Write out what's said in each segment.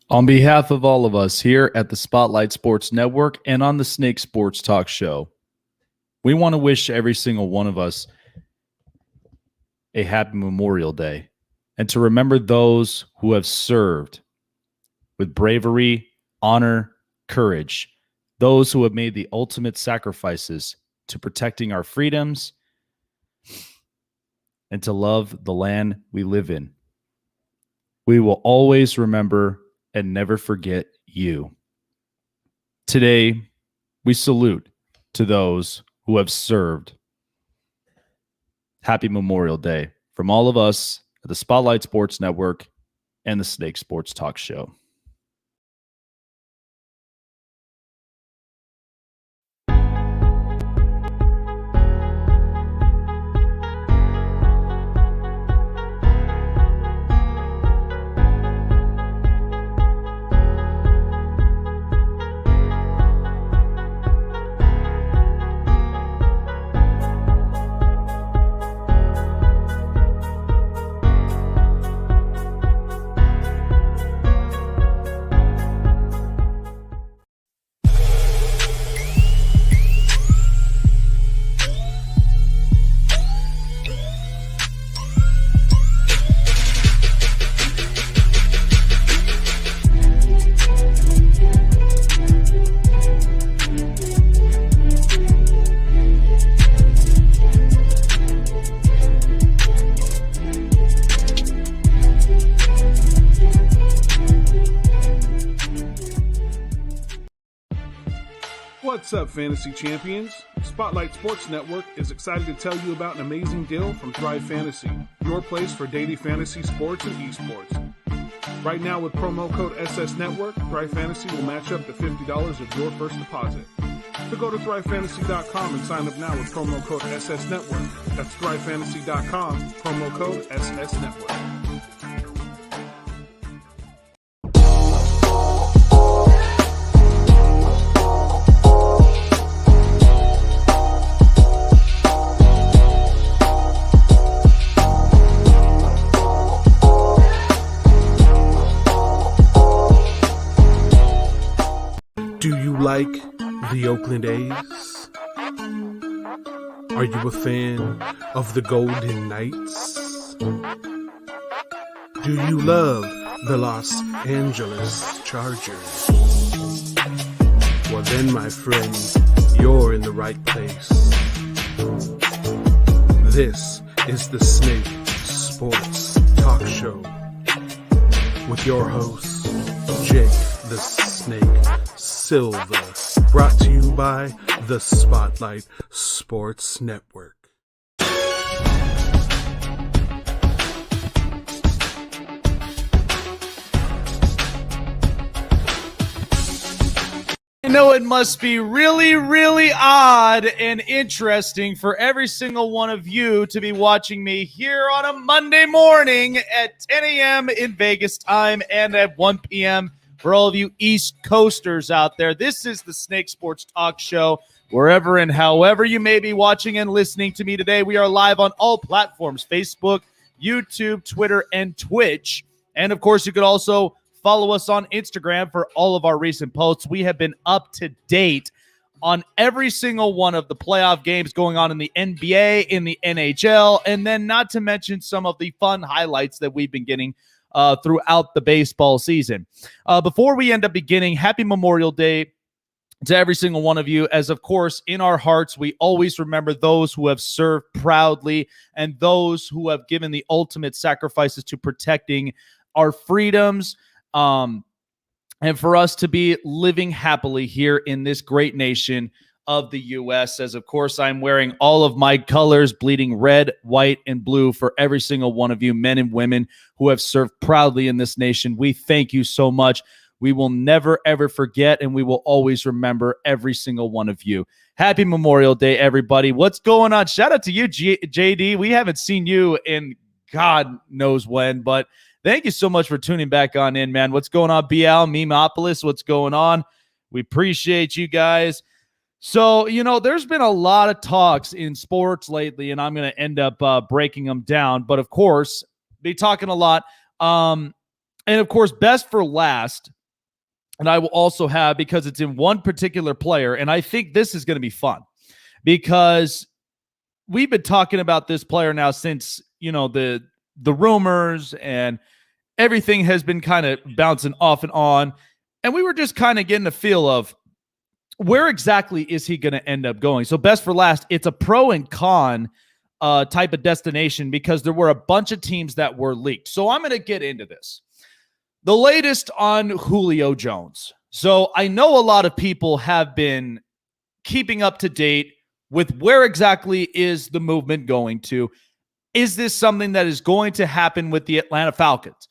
On behalf of all of us here at the Spotlight Sports Network and on the Snake Sports Talk Show, we want to wish every single one of us a happy Memorial Day and to remember those who have served with bravery, honor, courage, those who have made the ultimate sacrifices to protecting our freedoms and to love the land we live in. We will always remember and never forget you. Today, we salute to those who have served. Happy Memorial Day from all of us at the Spotlight Sports Network and the Snake Sports Talk Show. What's up, Fantasy Champions? Spotlight Sports Network is excited to tell you about an amazing deal from Thrive Fantasy, your place for daily fantasy sports and esports. Right now with promo code SS Network, Thrive Fantasy will match up to $50 of your first deposit. So go to thrivefantasy.com and sign up now with promo code SS Network. That's thrivefantasy.com, promo code SS Network. Do you like the Oakland A's? Are you a fan of the Golden Knights? Do you love the Los Angeles Chargers? Well then, my friend, you're in the right place. This is the Snake Sports Talk Show with your host, Jake the Snake SIlva, brought to you by the Spotlight Sports Network. I know it must be really, really odd and interesting for every single one of you to be watching me here on a Monday morning at 10 a.m. in Vegas time and at 1 p.m. for all of you East Coasters out there. This is the Snake Sports Talk Show. Wherever and however you may be watching and listening to me today, we are live on all platforms: Facebook, YouTube, Twitter, and Twitch. And, of course, you could also follow us on Instagram for all of our recent posts. We have been up to date on every single one of the playoff games going on in the NBA, in the NHL, and then not to mention some of the fun highlights that we've been getting throughout the baseball season. Before we end up beginning, happy Memorial Day to every single one of you, as of course in our hearts we always remember those who have served proudly and those who have given the ultimate sacrifices to protecting our freedoms, and for us to be living happily here in this great nation of the U.S. As of course I'm wearing all of my colors, bleeding red, white, and blue for every single one of you, men and women who have served proudly in this nation. We thank you so much. We will never, ever forget, and we will always remember every single one of you. Happy Memorial Day, everybody. What's going on? Shout out to you, JD. We haven't seen you in God knows when, but thank you so much for tuning back on in, man. What's going on, BL, Memopolis? What's going on? We appreciate you guys. So, there's been a lot of talks in sports lately, and I'm going to end up breaking them down. But, of course, be talking a lot. And, of course, best for last, And I will also have, because it's in one particular player, and I think this is going to be fun because we've been talking about this player now since, the rumors and everything has been kind of bouncing off and on. And we were just kind of getting a feel of where exactly is he going to end up going. So best for last, it's a pro and con type of destination because there were a bunch of teams that were leaked. So I'm going to get into this. The latest on Julio Jones. So I know a lot of people have been keeping up to date with where exactly is the movement going to. Is this something that is going to happen with the Atlanta Falcons?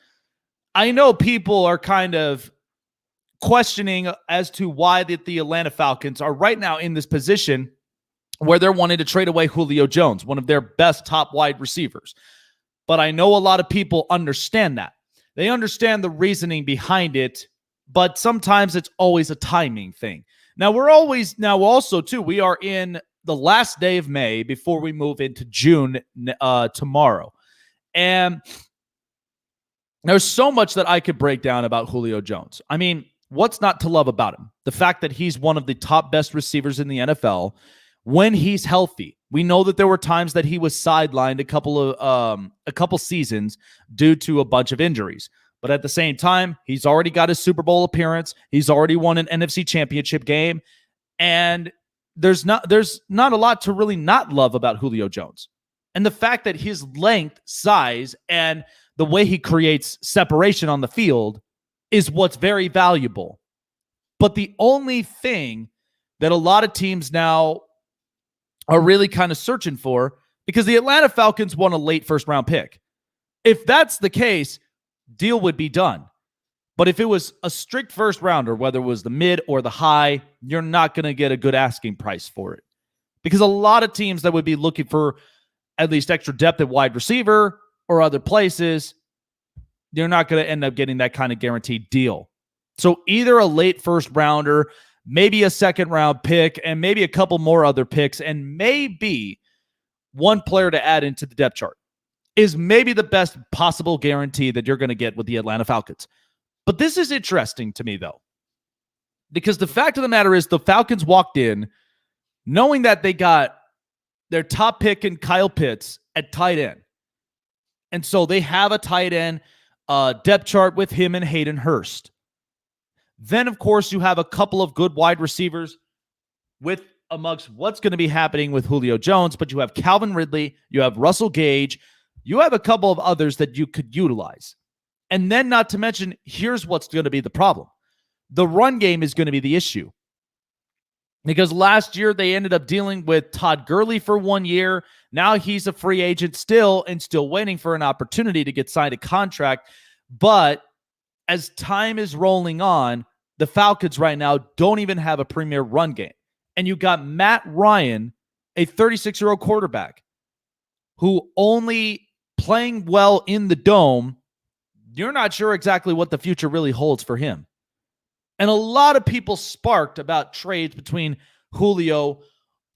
I know people are kind of questioning as to why the Atlanta Falcons are right now in this position where they're wanting to trade away Julio Jones, one of their best top wide receivers. But I know a lot of people understand that. They understand the reasoning behind it, but sometimes it's always a timing thing. Now, we are in the last day of May before we move into June tomorrow. And there's so much that I could break down about Julio Jones. I mean, what's not to love about him? The fact that he's one of the top best receivers in the NFL when he's healthy. We know that there were times that he was sidelined a couple seasons due to a bunch of injuries. But at the same time, he's already got his Super Bowl appearance. He's already won an NFC championship game. And there's not a lot to really not love about Julio Jones. And the fact that his length, size, and the way he creates separation on the field is what's very valuable. But the only thing that a lot of teams now are really kind of searching for, because the Atlanta Falcons won a late first-round pick. If that's the case, deal would be done. But if it was a strict first-rounder, whether it was the mid or the high, you're not going to get a good asking price for it. Because a lot of teams that would be looking for at least extra depth at wide receiver or other places, you're not going to end up getting that kind of guaranteed deal. So either a late first-rounder, maybe a second-round pick, and maybe a couple more other picks, and maybe one player to add into the depth chart is maybe the best possible guarantee that you're going to get with the Atlanta Falcons. But this is interesting to me, though, because the fact of the matter is the Falcons walked in knowing that they got their top pick in Kyle Pitts at tight end. And so they have a tight end depth chart with him and Hayden Hurst. Then, of course, you have a couple of good wide receivers with amongst what's going to be happening with Julio Jones, but you have Calvin Ridley, you have Russell Gage, you have a couple of others that you could utilize. And then, not to mention, here's what's going to be the problem. The run game is going to be the issue. Because last year they ended up dealing with Todd Gurley for 1 year. Now he's a free agent still and still waiting for an opportunity to get signed a contract. But as time is rolling on, the Falcons right now don't even have a premier run game. And you got Matt Ryan, a 36-year-old quarterback, who only playing well in the dome, you're not sure exactly what the future really holds for him. And a lot of people sparked about trades between Julio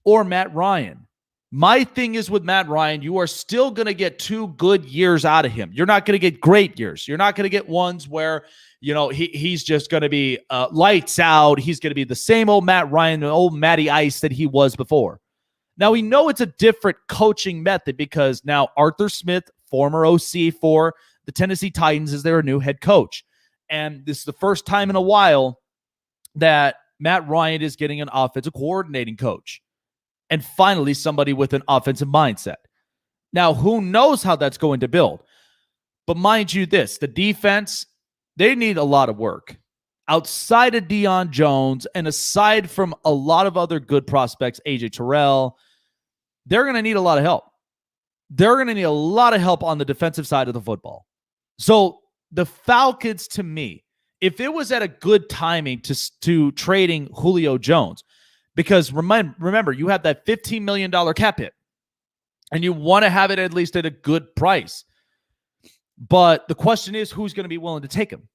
or Matt Ryan. My thing is with Matt Ryan, you are still going to get 2 good years out of him. You're not going to get great years. You're not going to get ones where, he's just going to be lights out. He's going to be the same old Matt Ryan, the old Matty Ice that he was before. Now, we know it's a different coaching method because now Arthur Smith, former OC for the Tennessee Titans, is their new head coach. And this is the first time in a while that Matt Ryan is getting an offensive coordinating coach. And finally, somebody with an offensive mindset. Now, who knows how that's going to build? But mind you this, the defense, they need a lot of work. Outside of Deion Jones and aside from a lot of other good prospects, AJ Terrell, they're going to need a lot of help. They're going to need a lot of help on the defensive side of the football. So the Falcons, to me, if it was at a good timing to trading Julio Jones, because remember, you have that $15 million cap hit, and you want to have it at least at a good price. But the question is, who's going to be willing to take him?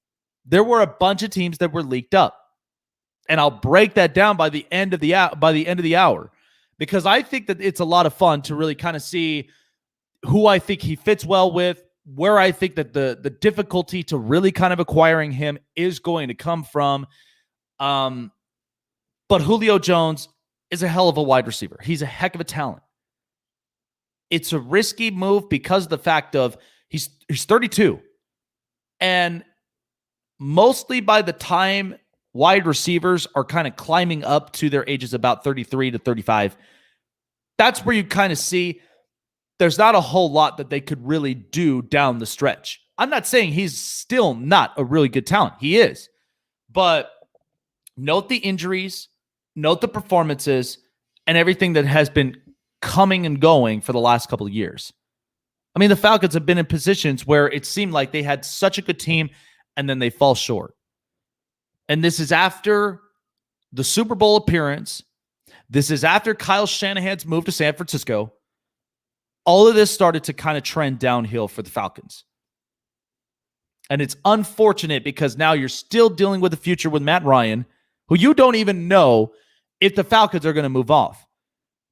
There were a bunch of teams that were leaked up, and I'll break that down by the end of the hour, because I think that it's a lot of fun to really kind of see who I think he fits well with, where I think that the difficulty to really kind of acquiring him is going to come from. But Julio Jones is a hell of a wide receiver. He's a heck of a talent. It's a risky move because of the fact of he's 32. And mostly by the time wide receivers are kind of climbing up to their ages about 33 to 35, that's where you kind of see there's not a whole lot that they could really do down the stretch. I'm not saying he's still not a really good talent. He is. But note the injuries, note the performances, and everything that has been coming and going for the last couple of years. I mean, the Falcons have been in positions where it seemed like they had such a good team and then they fall short. And this is after the Super Bowl appearance. This is after Kyle Shanahan's move to San Francisco. All of this started to kind of trend downhill for the Falcons. And it's unfortunate because now you're still dealing with the future with Matt Ryan, who you don't even know if the Falcons are going to move off.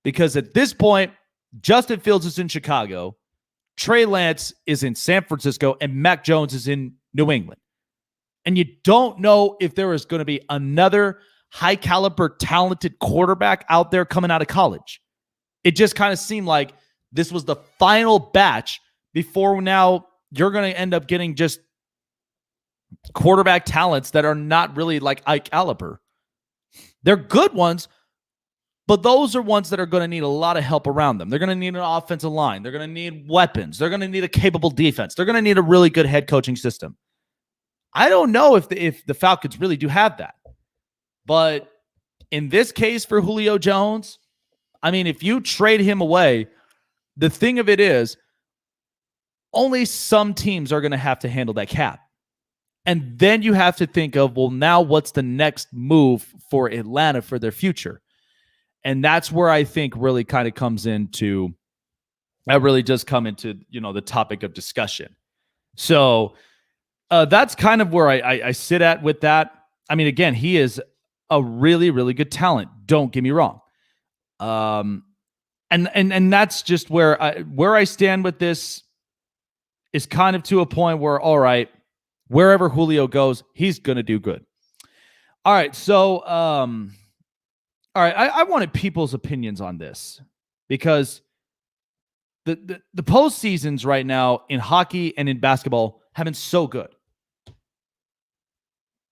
Because at this point, Justin Fields is in Chicago, Trey Lance is in San Francisco, and Mac Jones is in New England. And you don't know if there is going to be another high-caliber, talented quarterback out there coming out of college. It just kind of seemed like this was the final batch before now you're going to end up getting just quarterback talents that are not really like high caliber. They're good ones, but those are ones that are going to need a lot of help around them. They're going to need an offensive line. They're going to need weapons. They're going to need a capable defense. They're going to need a really good head coaching system. I don't know if the Falcons really do have that. But in this case for Julio Jones, I mean, if you trade him away, the thing of it is only some teams are going to have to handle that cap. And then you have to think of, well, now what's the next move for Atlanta for their future? And that's where I think really kind of comes into, that really does come into, the topic of discussion. So that's kind of where I sit at with that. I mean, again, he is a really, really good talent. Don't get me wrong. And that's just where I stand with this is kind of to a point where, all right, wherever Julio goes, he's going to do good. All right. So, all right. I wanted people's opinions on this because the postseasons right now in hockey and in basketball have been so good.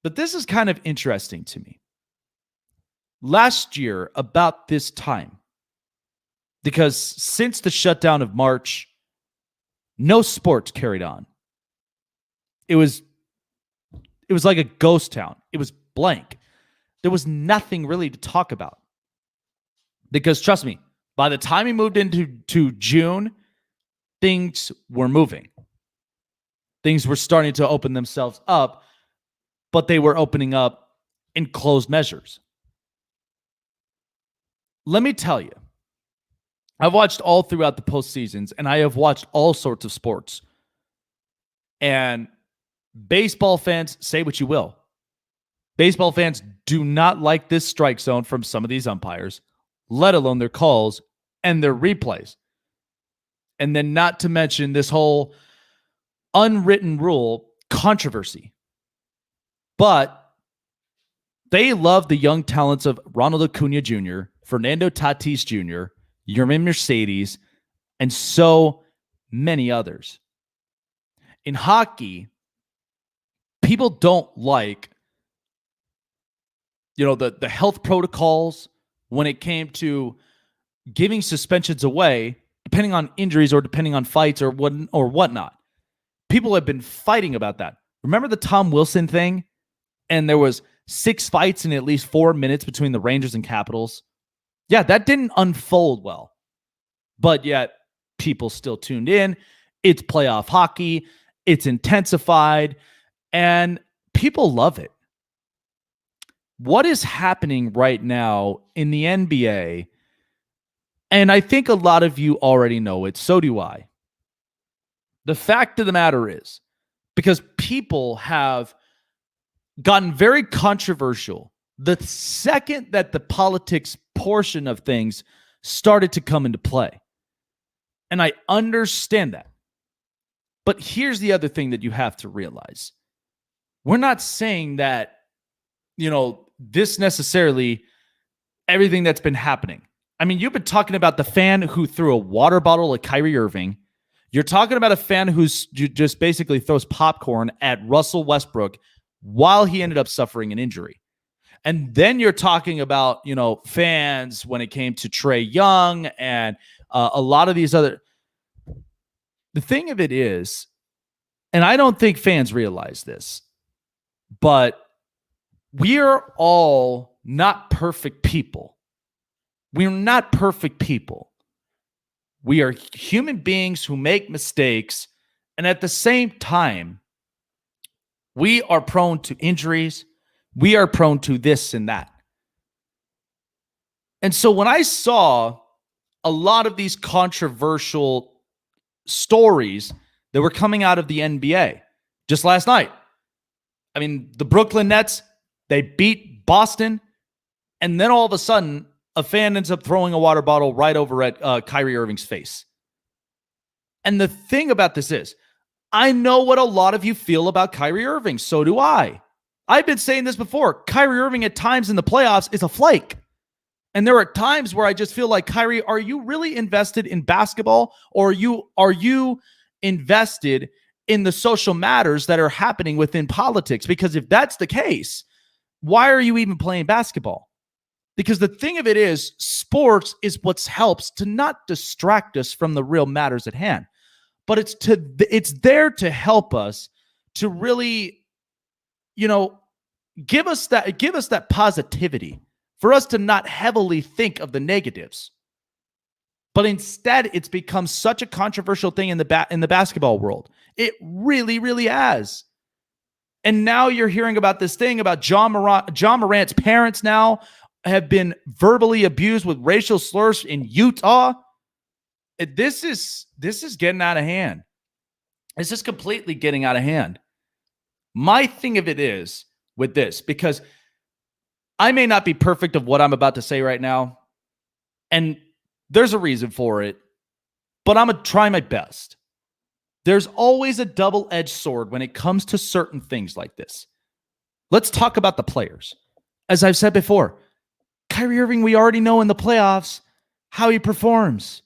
But this is kind of interesting to me. Last year, about this time, because since the shutdown of March, no sports carried on. It was like a ghost town. It was blank. There was nothing really to talk about. Because trust me, by the time we moved into June, things were moving. Things were starting to open themselves up, but they were opening up in closed measures. Let me tell you, I've watched all throughout the postseasons, and I have watched all sorts of sports. And baseball fans, say what you will. Baseball fans do not like this strike zone from some of these umpires, let alone their calls and their replays. And then not to mention this whole unwritten rule controversy. But they love the young talents of Ronald Acuna Jr., Fernando Tatis Jr., Yermin Mercedes, and so many others. In hockey, people don't like, the health protocols when it came to giving suspensions away, depending on injuries or depending on fights or whatnot. People have been fighting about that. Remember the Tom Wilson thing? And there was 6 fights in at least 4 minutes between the Rangers and Capitals. Yeah, that didn't unfold well. But yet, people still tuned in. It's playoff hockey. It's intensified. And people love it. What is happening right now in the NBA, and I think a lot of you already know it, so do I. The fact of the matter is, because people have gotten very controversial the second that the politics portion of things started to come into play. And I understand that. But here's the other thing that you have to realize. We're not saying that, this necessarily everything that's been happening. I mean, you've been talking about the fan who threw a water bottle at Kyrie Irving. You're talking about a fan who's just basically throws popcorn at Russell Westbrook while he ended up suffering an injury. And then you're talking about, fans when it came to Trae Young and a lot of these other. The thing of it is, and I don't think fans realize this, but we are all not perfect people. We're not perfect people. We are human beings who make mistakes. And at the same time, we are prone to injuries. We are prone to this and that. And so when I saw a lot of these controversial stories that were coming out of the NBA just last night, I mean, the Brooklyn Nets, they beat Boston, and then all of a sudden, a fan ends up throwing a water bottle right over at Kyrie Irving's face. And the thing about this is, I know what a lot of you feel about Kyrie Irving. So do I. I've been saying this before. Kyrie Irving at times in the playoffs is a flake. And there are times where I just feel like, Kyrie, are you really invested in basketball, or are you invested in the social matters that are happening within politics? Because if that's the case, why are you even playing basketball? Because the thing of it is, sports is what helps to not distract us from the real matters at hand, but it's there to help us to really, give us that positivity for us to not heavily think of the negatives. But instead, it's become such a controversial thing in the basketball world. It really, really has. And now you're hearing about this thing about John Morant's parents now have been verbally abused with racial slurs in Utah. This is getting out of hand. This is completely getting out of hand. My thing of it is with this, because I may not be perfect of what I'm about to say right now, and there's a reason for it, but I'm going to try my best. There's always a double-edged sword when it comes to certain things like this. Let's talk about the players. As I've said before, Kyrie Irving, we already know in the playoffs how he performs.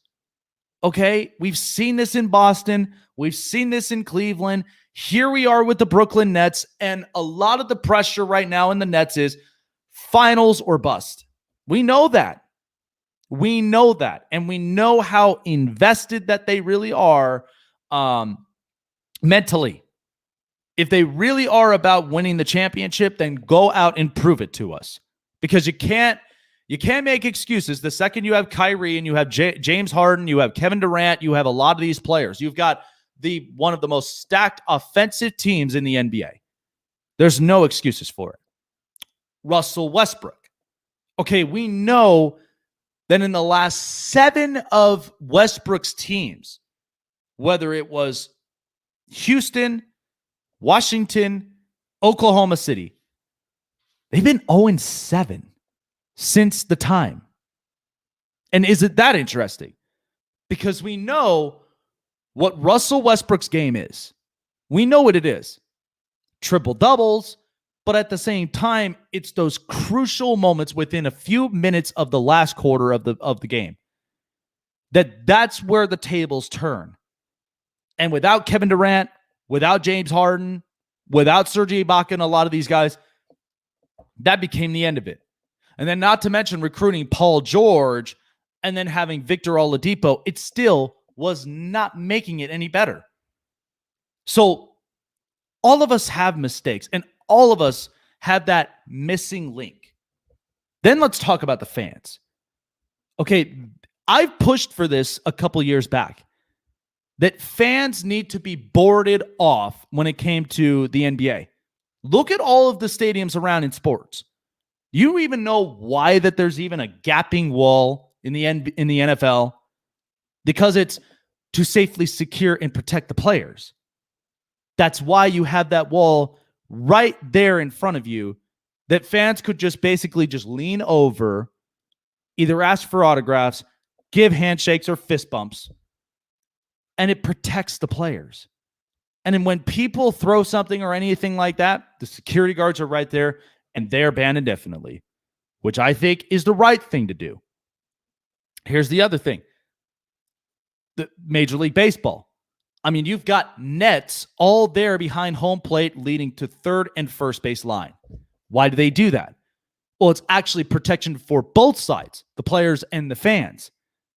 Okay? We've seen this in Boston. We've seen this in Cleveland. Here we are with the Brooklyn Nets, and a lot of the pressure right now in the Nets is finals or bust. We know that. We know that. And we know how invested that they really are mentally. If they really are about winning the championship, then go out and prove it to us. Because you can't make excuses. The second you have Kyrie and you have James Harden, you have Kevin Durant, you have a lot of these players. You've got one of the most stacked offensive teams in the NBA. There's no excuses for it. Russell Westbrook. Okay, we know that in the last 7 of Westbrook's teams, whether it was Houston, Washington, Oklahoma City, they've been 0-7 since the time. And isn't that interesting? Because we know what Russell Westbrook's game is. We know what it is. Triple doubles, but at the same time, it's those crucial moments within a few minutes of the last quarter of the game. That's where the tables turn. And without Kevin Durant, without James Harden, without Serge Ibaka and a lot of these guys, that became the end of it. And then not to mention recruiting Paul George and then having Victor Oladipo, it still was not making it any better. So all of us have mistakes and all of us have that missing link. Then let's talk about the fans. Okay, I've pushed for this a couple years back, that fans need to be boarded off when it came to the NBA. Look at all of the stadiums around in sports. You even know why that there's even a gapping wall in the NFL? Because it's to safely secure and protect the players. That's why you have that wall right there in front of you that fans could just basically just lean over, either ask for autographs, give handshakes or fist bumps, and it protects the players. And then when people throw something or anything like that, the security guards are right there and they're banned indefinitely, which I think is the right thing to do. Here's the other thing. The Major League Baseball. I mean, you've got nets all there behind home plate leading to third and first base line. Why do they do that? Well, it's actually protection for both sides, the players and the fans,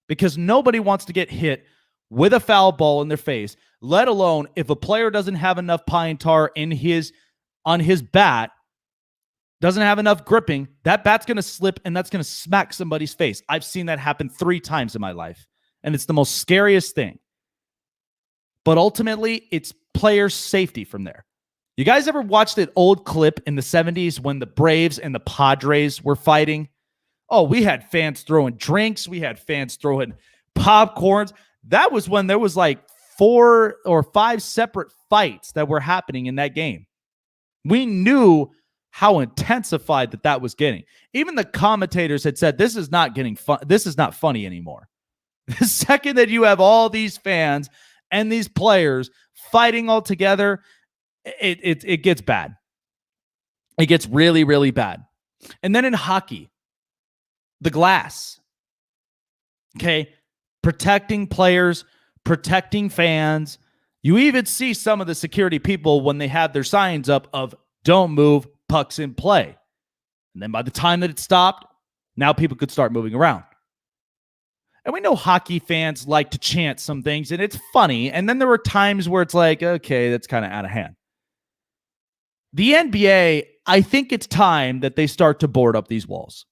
because nobody wants to get hit with a foul ball in their face, let alone if a player doesn't have enough pine tar on his bat, doesn't have enough gripping, that bat's going to slip and that's going to smack somebody's face. I've seen that happen 3 times in my life, and it's the most scariest thing. But ultimately, it's player safety from there. You guys ever watched that old clip in the 70s when the Braves and the Padres were fighting? Oh, we had fans throwing drinks. We had fans throwing popcorns. That was when there was like 4 or 5 separate fights that were happening in that game. We knew how intensified that was getting. Even the commentators had said, this is not getting fun. This is not funny anymore. The second that you have all these fans and these players fighting all together, it gets bad. It gets really, really bad. And then in hockey, the glass. Okay. Protecting players, protecting fans. You even see some of the security people when they have their signs up of don't move, pucks in play. And then by the time that it stopped, now people could start moving around. And we know hockey fans like to chant some things, and it's funny. And then there were times where it's like, okay, that's kind of out of hand. The NBA, I think it's time that they start to board up these walls.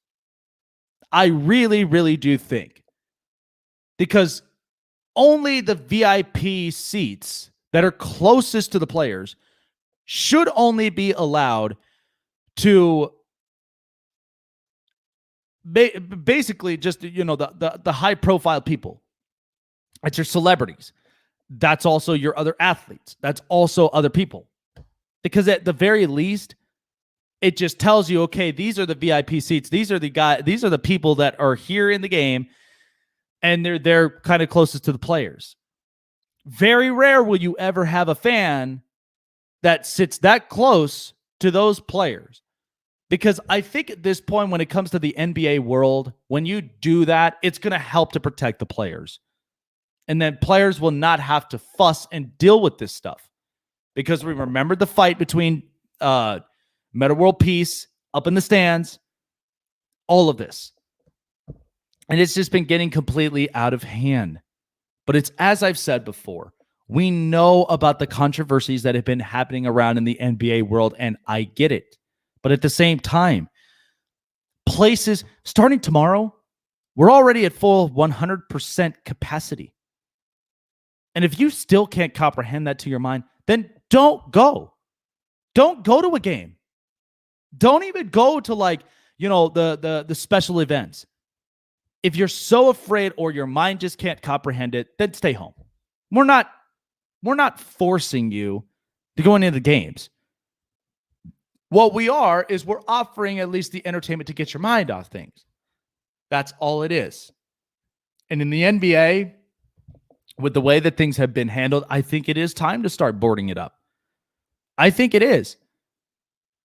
I really, really do think. Because only the VIP seats that are closest to the players should only be allowed to basically just, the high profile people. That's your celebrities. That's also your other athletes. That's also other people. Because at the very least, it just tells you, okay, these are the VIP seats. These are the people that are here in the game, and they're kind of closest to the players. Very rare will you ever have a fan that sits that close to those players. Because I think at this point, when it comes to the NBA world, when you do that, it's going to help to protect the players. And then players will not have to fuss and deal with this stuff. Because we remember the fight between Meta World Peace up in the stands, all of this. And it's just been getting completely out of hand. But it's, as I've said before, we know about the controversies that have been happening around in the NBA world, and I get it. But at the same time, places, starting tomorrow, we're already at full 100% capacity. And if you still can't comprehend that to your mind, then don't go. Don't go to a game. Don't even go to the special events. If you're so afraid or your mind just can't comprehend it, then stay home. We're not forcing you to go into the games. What we are is we're offering at least the entertainment to get your mind off things. That's all it is. And in the NBA, with the way that things have been handled, I think it is time to start boarding it up. I think it is.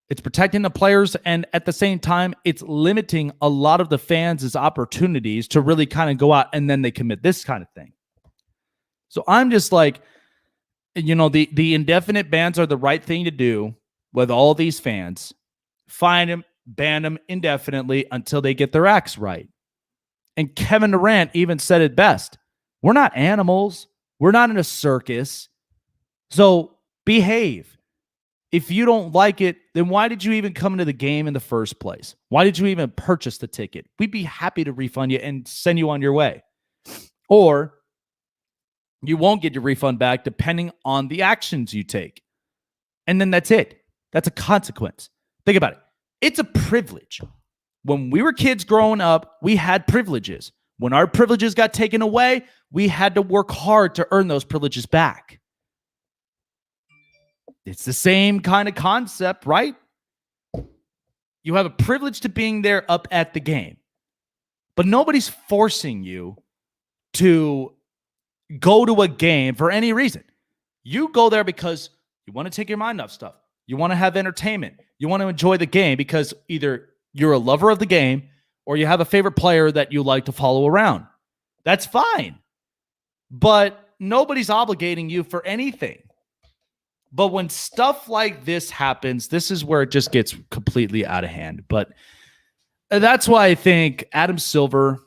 It's protecting the players, and at the same time, it's limiting a lot of the fans' opportunities to really kind of go out and then they commit this kind of thing. So I'm just like, the indefinite bans are the right thing to do with all these fans. Fine them, ban them indefinitely until they get their acts right. And Kevin Durant even said it best. We're not animals. We're not in a circus. So behave. If you don't like it, then why did you even come into the game in the first place? Why did you even purchase the ticket? We'd be happy to refund you and send you on your way. Or you won't get your refund back depending on the actions you take. And then that's it. That's a consequence. Think about it. It's a privilege. When we were kids growing up, we had privileges. When our privileges got taken away, we had to work hard to earn those privileges back. It's the same kind of concept, right? You have a privilege to being there up at the game, but nobody's forcing you to go to a game for any reason. You go there because you want to take your mind off stuff. You want to have entertainment. You want to enjoy the game because either you're a lover of the game or you have a favorite player that you like to follow around. That's fine. But nobody's obligating you for anything. But when stuff like this happens, this is where it just gets completely out of hand. But that's why I think Adam Silver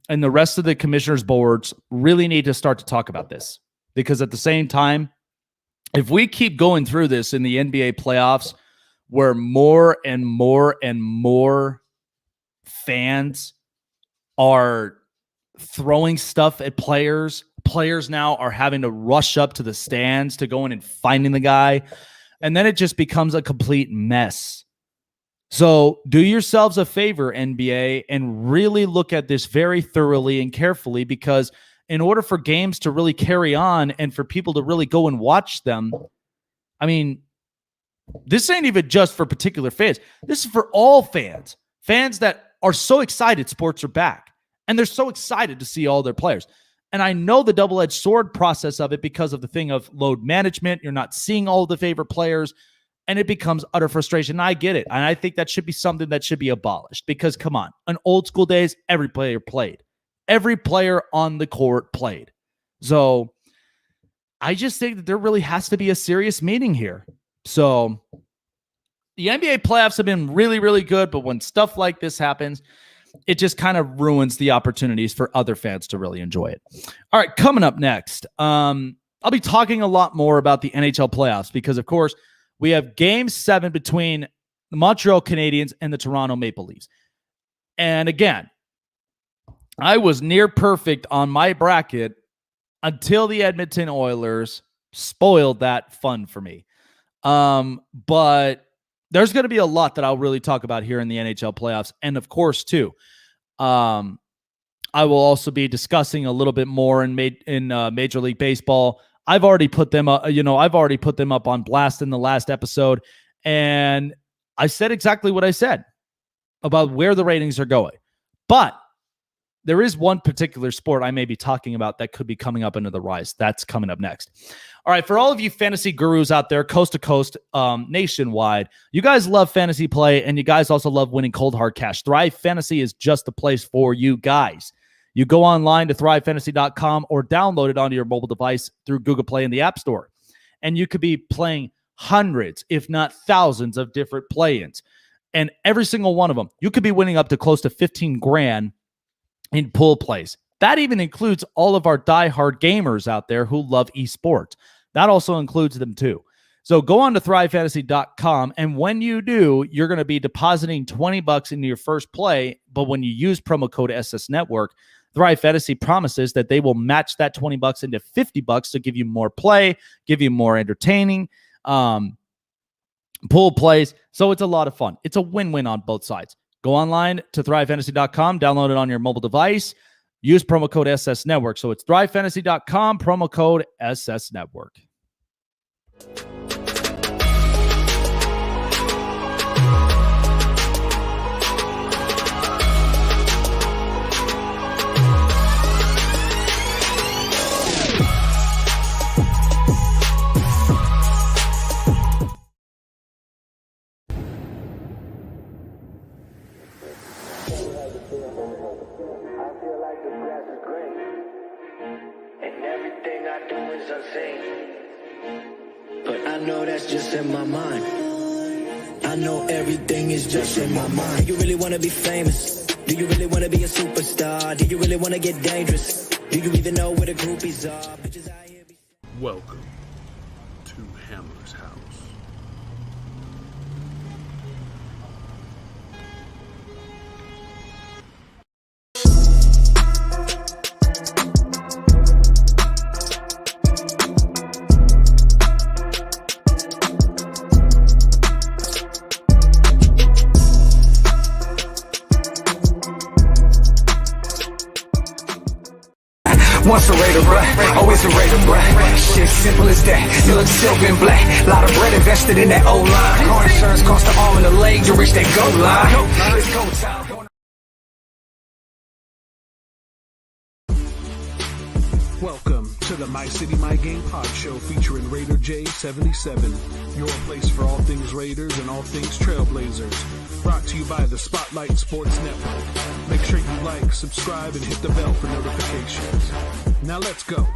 and the rest of the commissioners' boards really need to start to talk about this. Because at the same time, if we keep going through this in the NBA playoffs, where more and more and more fans are throwing stuff at players now are having to rush up to the stands to go in and finding the guy, and then it just becomes a complete mess. So do yourselves a favor, NBA, and really look at this very thoroughly and carefully, because in order for games to really carry on and for people to really go and watch them, I mean, this ain't even just for particular fans. This is for all fans. Fans that are so excited sports are back, and they're so excited to see all their players. And I know the double-edged sword process of it because of the thing of load management. You're not seeing all the favorite players, and it becomes utter frustration. I get it. And I think that should be something that should be abolished because, come on, in old school days, every player played. Every player on the court played. So I just think that there really has to be a serious meeting here. So the NBA playoffs have been really, really good, but when stuff like this happens, it just kind of ruins the opportunities for other fans to really enjoy it. All right, coming up next, I'll be talking a lot more about the NHL playoffs because, of course, we have Game 7 between the Montreal Canadiens and the Toronto Maple Leafs. And again, I was near perfect on my bracket until the Edmonton Oilers spoiled that fun for me. But there's going to be a lot that I'll really talk about here in the NHL playoffs. And of course, too, I will also be discussing a little bit more in Major League Baseball. I've already put them up, on blast in the last episode. And I said exactly what I said about where the ratings are going. But there is one particular sport I may be talking about that could be coming up into the rise. That's coming up next. All right, for all of you fantasy gurus out there, coast to coast, nationwide, you guys love fantasy play, and you guys also love winning cold hard cash. Thrive Fantasy is just the place for you guys. You go online to thrivefantasy.com or download it onto your mobile device through Google Play in the App Store. And you could be playing hundreds, if not thousands, of different play-ins. And every single one of them, you could be winning up to close to 15 grand in pool plays. That even includes all of our diehard gamers out there who love esports. That also includes them too. So go on to thrivefantasy.com, and when you do, you're going to be depositing $20 into your first play. But when you use promo code SS Network, Thrive Fantasy promises that they will match that $20 into $50 to give you more play, give you more entertaining pool plays. So it's a lot of fun. It's a win-win on both sides. Go online to thrivefantasy.com, download it on your mobile device, use promo code SS Network. So it's thrivefantasy.com, promo code SS Network. But I know that's just in my mind. I know everything is just in my mind. Do you really want to be famous? Do you really want to be a superstar? Do you really want to get dangerous? Do you even know where the groupies are? Bitches out here be- Welcome to Hammer's house. Once a raider, bruh, always a raider, bruh. Shit simple as that. You look silver and black. Lot of bread invested in that O-line. Car insurance cost the arm and the leg to reach that goal line. It's go time. Welcome to the My City, My Game pod show featuring Raider J77, your place for all things Raiders and all things Trailblazers. Brought to you by the Spotlight Sports Network. Make sure you like, subscribe, and hit the bell for notifications. Now let's go.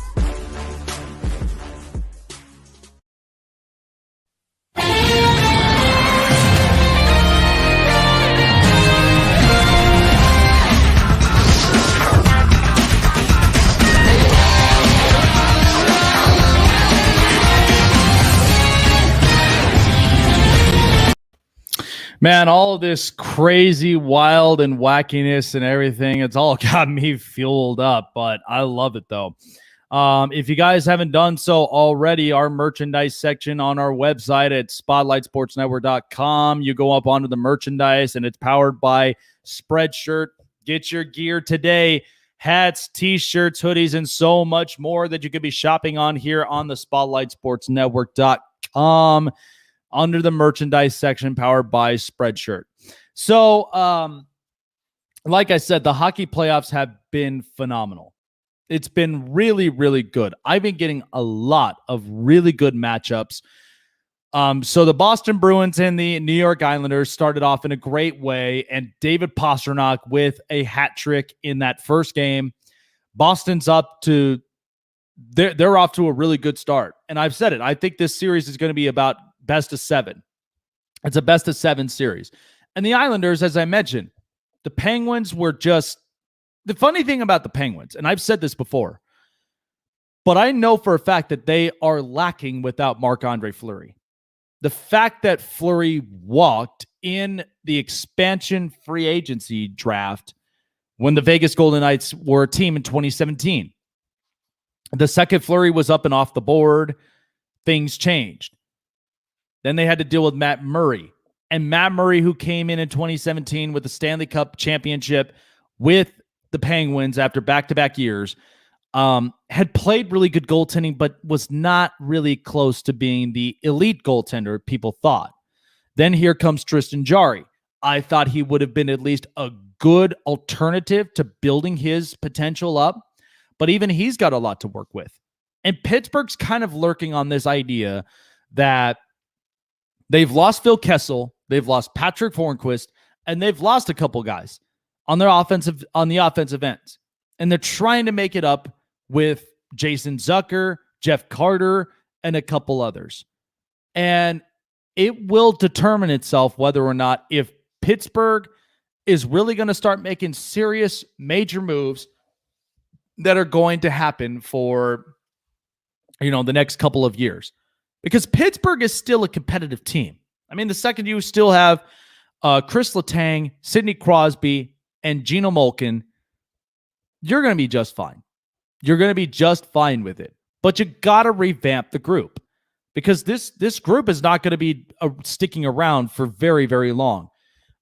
Man, all of this crazy, wild, and wackiness and everything, it's all got me fueled up, but I love it, though. If you guys haven't done so already, our merchandise section on our website at spotlightsportsnetwork.com, you go up onto the merchandise, and it's powered by Spreadshirt. Get your gear today. Hats, T-shirts, hoodies, and so much more that you could be shopping on here on the spotlightsportsnetwork.com. Under the merchandise section powered by Spreadshirt. So, like I said, the hockey playoffs have been phenomenal. It's been really, really good. I've been getting a lot of really good matchups. So the Boston Bruins and the New York Islanders started off in a great way, and David Pastrnak with a hat trick in that first game. Boston's up to they're off to a really good start. And I've said it. I think this series is going to be about best of 7. It's a best of 7 series. And the Islanders, as I mentioned, the Penguins were just the funny thing about the Penguins, and I've said this before, but I know for a fact that they are lacking without Marc-Andre Fleury. The fact that Fleury walked in the expansion free agency draft when the Vegas Golden Knights were a team in 2017. The second Fleury was up and off the board, things changed. Then they had to deal with Matt Murray. And Matt Murray, who came in 2017 with the Stanley Cup championship with the Penguins after back-to-back years, had played really good goaltending, but was not really close to being the elite goaltender people thought. Then here comes Tristan Jarry. I thought he would have been at least a good alternative to building his potential up, but even he's got a lot to work with. And Pittsburgh's kind of lurking on this idea that they've lost Phil Kessel, they've lost Patrick Hornquist, and they've lost a couple guys on the offensive ends. And they're trying to make it up with Jason Zucker, Jeff Carter, and a couple others. And it will determine itself whether or not if Pittsburgh is really going to start making serious major moves that are going to happen for, the next couple of years. Because Pittsburgh is still a competitive team. I mean, the second you still have Chris Letang, Sidney Crosby, and Geno Malkin, you're going to be just fine. You're going to be just fine with it. But you got to revamp the group. Because this group is not going to be sticking around for very, very long.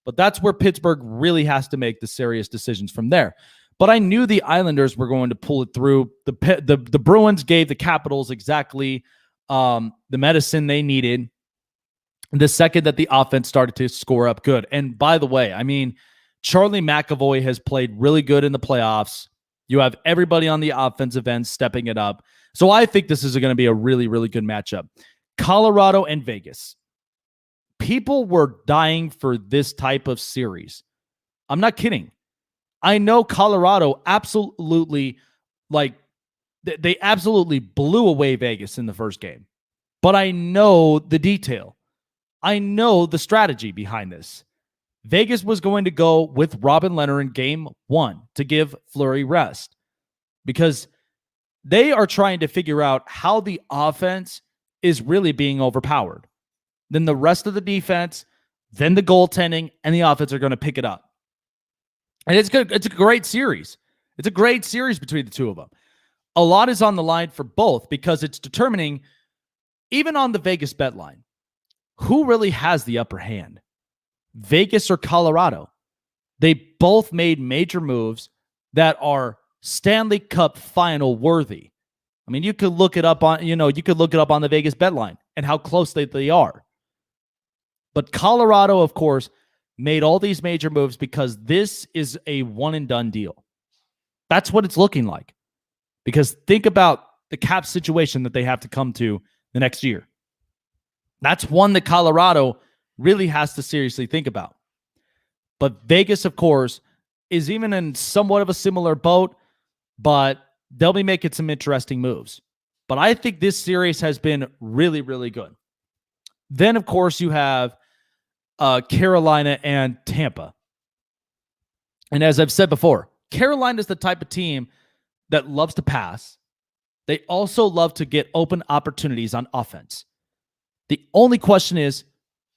But that's where Pittsburgh really has to make the serious decisions from there. But I knew the Islanders were going to pull it through. The Bruins gave the Capitals exactly the medicine they needed the second that the offense started to score up good. And by the way, I mean, Charlie McAvoy has played really good in the playoffs. You have everybody on the offensive end stepping it up. So I think this is going to be a really, really good matchup. Colorado and Vegas. People were dying for this type of series. I'm not kidding. I know Colorado absolutely, they absolutely blew away Vegas in the first game. But I know the detail. I know the strategy behind this. Vegas was going to go with Robin Leonard in game 1 to give Fleury rest because they are trying to figure out how the offense is really being overpowered. Then the rest of the defense, then the goaltending, and the offense are going to pick it up. And it's good. It's a great series. It's a great series between the two of them. A lot is on the line for both because it's determining, even on the Vegas bet line, who really has the upper hand. Vegas or Colorado. They both made major moves that are Stanley Cup final worthy. I mean, you could look it up on, the Vegas bet line and how close they are. But Colorado, of course, made all these major moves because this is a one and done deal. That's what it's looking like. Because think about the cap situation that they have to come to the next year. That's one that Colorado really has to seriously think about. But Vegas, of course, is even in somewhat of a similar boat, but they'll be making some interesting moves. But I think this series has been really, really good. Then, of course, you have Carolina and Tampa. And as I've said before, Carolina is the type of team that loves to pass. They also love to get open opportunities on offense. The only question is,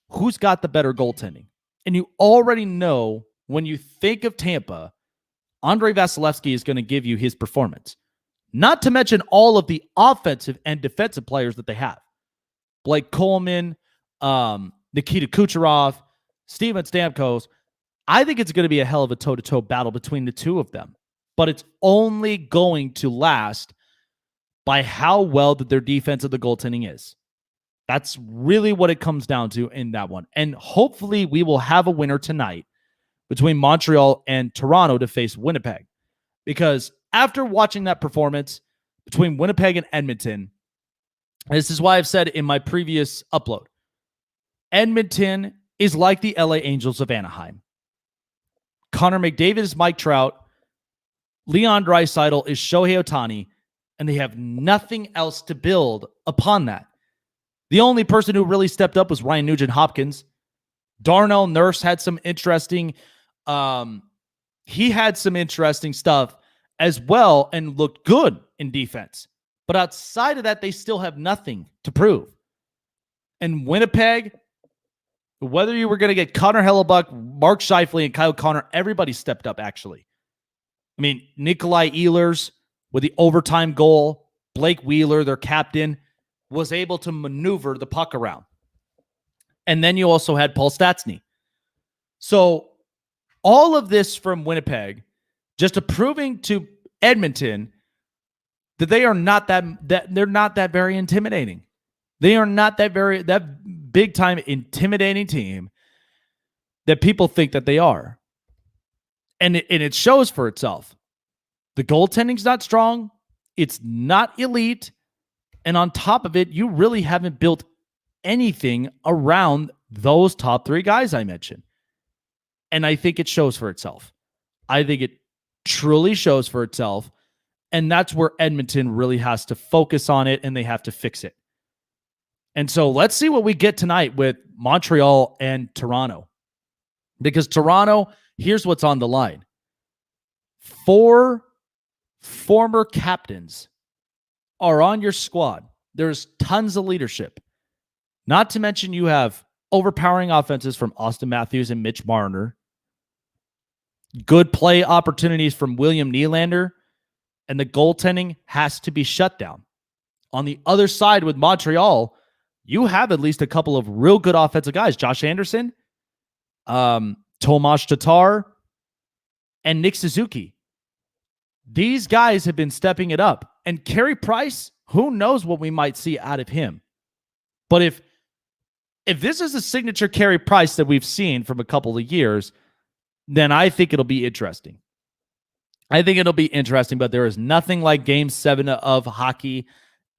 who's got the better goaltending? And you already know when you think of Tampa, Andrei Vasilevsky is going to give you his performance. Not to mention all of the offensive and defensive players that they have. Blake Coleman, Nikita Kucherov, Steven Stamkos. I think it's going to be a hell of a toe-to-toe battle between the two of them. But it's only going to last by how well that their defense of the goaltending is. That's really what it comes down to in that one. And hopefully we will have a winner tonight between Montreal and Toronto to face Winnipeg. Because after watching that performance between Winnipeg and Edmonton, this is why I've said in my previous upload, Edmonton is like the LA Angels of Anaheim. Connor McDavid is Mike Trout. Leon Draisaitl is Shohei Ohtani. And they have nothing else to build upon that. The only person who really stepped up was Ryan Nugent-Hopkins. Darnell Nurse had some interesting he had some interesting stuff as well and looked good in defense. But outside of that, they still have nothing to prove. And Winnipeg, whether you were going to get Connor Hellebuck, Mark Scheifele, and Kyle Connor, everybody stepped up, actually. I mean, Nikolai Ehlers with the overtime goal, Blake Wheeler, their captain, was able to maneuver the puck around. And then you also had Paul Stastny. So all of this from Winnipeg, just proving to Edmonton that they are not that they're not that very intimidating. They are not that big time intimidating team that people think that they are. And it shows for itself. The goaltending's not strong. It's not elite. And on top of it, you really haven't built anything around those top three guys I mentioned. And I think it shows for itself. I think it truly shows for itself. And that's where Edmonton really has to focus on it, and they have to fix it. And so let's see what we get tonight with Montreal and Toronto. Because Toronto, here's what's on the line. 4 former captains are on your squad. There's tons of leadership. Not to mention you have overpowering offenses from Austin Matthews and Mitch Marner. Good play opportunities from William Nylander. And the goaltending has to be shut down. On the other side with Montreal, you have at least a couple of real good offensive guys. Josh Anderson, Tomas Tatar, and Nick Suzuki. These guys have been stepping it up. And Carey Price, who knows what we might see out of him. But if this is a signature Carey Price that we've seen from a couple of years, then I think it'll be interesting. I think it'll be interesting, but there is nothing like Game 7 of hockey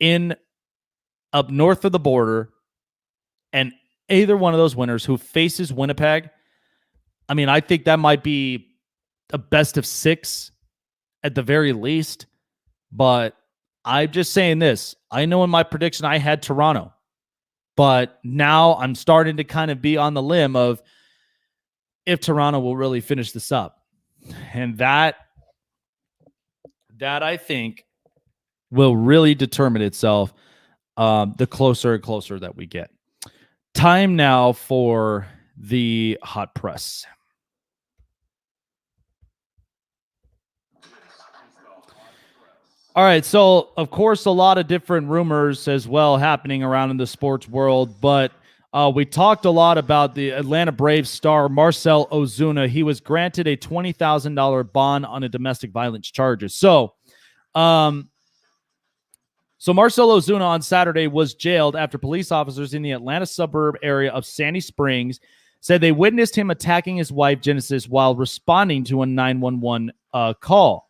up north of the border, and either one of those winners who faces Winnipeg, I mean, I think that might be a best of 6 at the very least, but I'm just saying this. I know in my prediction I had Toronto, but now I'm starting to kind of be on the limb of if Toronto will really finish this up. And that I think will really determine itself the closer and closer that we get. Time now for the hot press. All right, so of course a lot of different rumors as well happening around in the sports world, but we talked a lot about the Atlanta Braves star Marcell Ozuna. He was granted a $20,000 bond on a domestic violence charges. So Marcell Ozuna on Saturday was jailed after police officers in the Atlanta suburb area of Sandy Springs said they witnessed him attacking his wife, Genesis, while responding to a 911 call.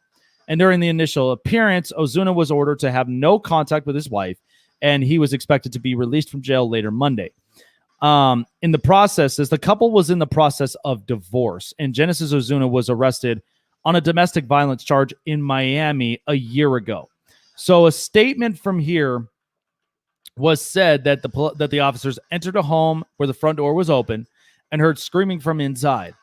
And during the initial appearance, Ozuna was ordered to have no contact with his wife, and he was expected to be released from jail later Monday. In the process, as the couple was in the process of divorce, and Genesis Ozuna was arrested on a domestic violence charge in Miami a year ago. So a statement from here was said that the officers entered a home where the front door was open and heard screaming from inside.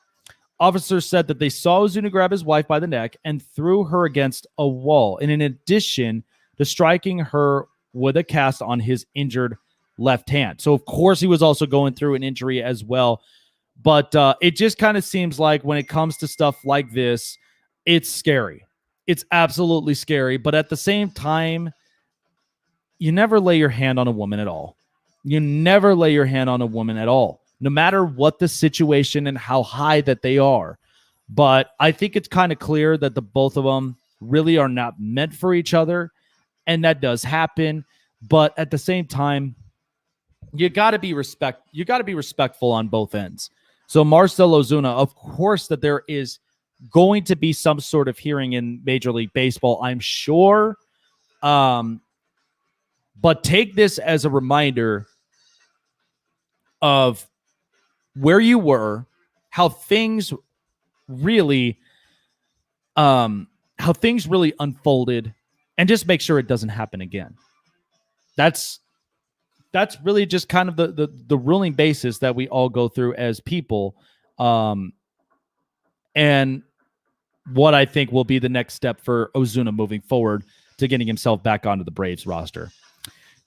Officers said that they saw Ozuna grab his wife by the neck and threw her against a wall, and in addition to striking her with a cast on his injured left hand. So, of course, he was also going through an injury as well. But it just kind of seems like when it comes to stuff like this, it's scary. It's absolutely scary. But at the same time, you never lay your hand on a woman at all. You never lay your hand on a woman at all, no matter what the situation and how high that they are. But I think it's kind of clear that the both of them really are not meant for each other. And that does happen. But at the same time, you got to be respectful on both ends. So Marcell Ozuna, of course that there is going to be some sort of hearing in Major League Baseball, I'm sure. But take this as a reminder of where you were, how things really unfolded, and just make sure it doesn't happen again. That's really just kind of the ruling basis that we all go through as people, and what I think will be the next step for Ozuna moving forward to getting himself back onto the Braves roster.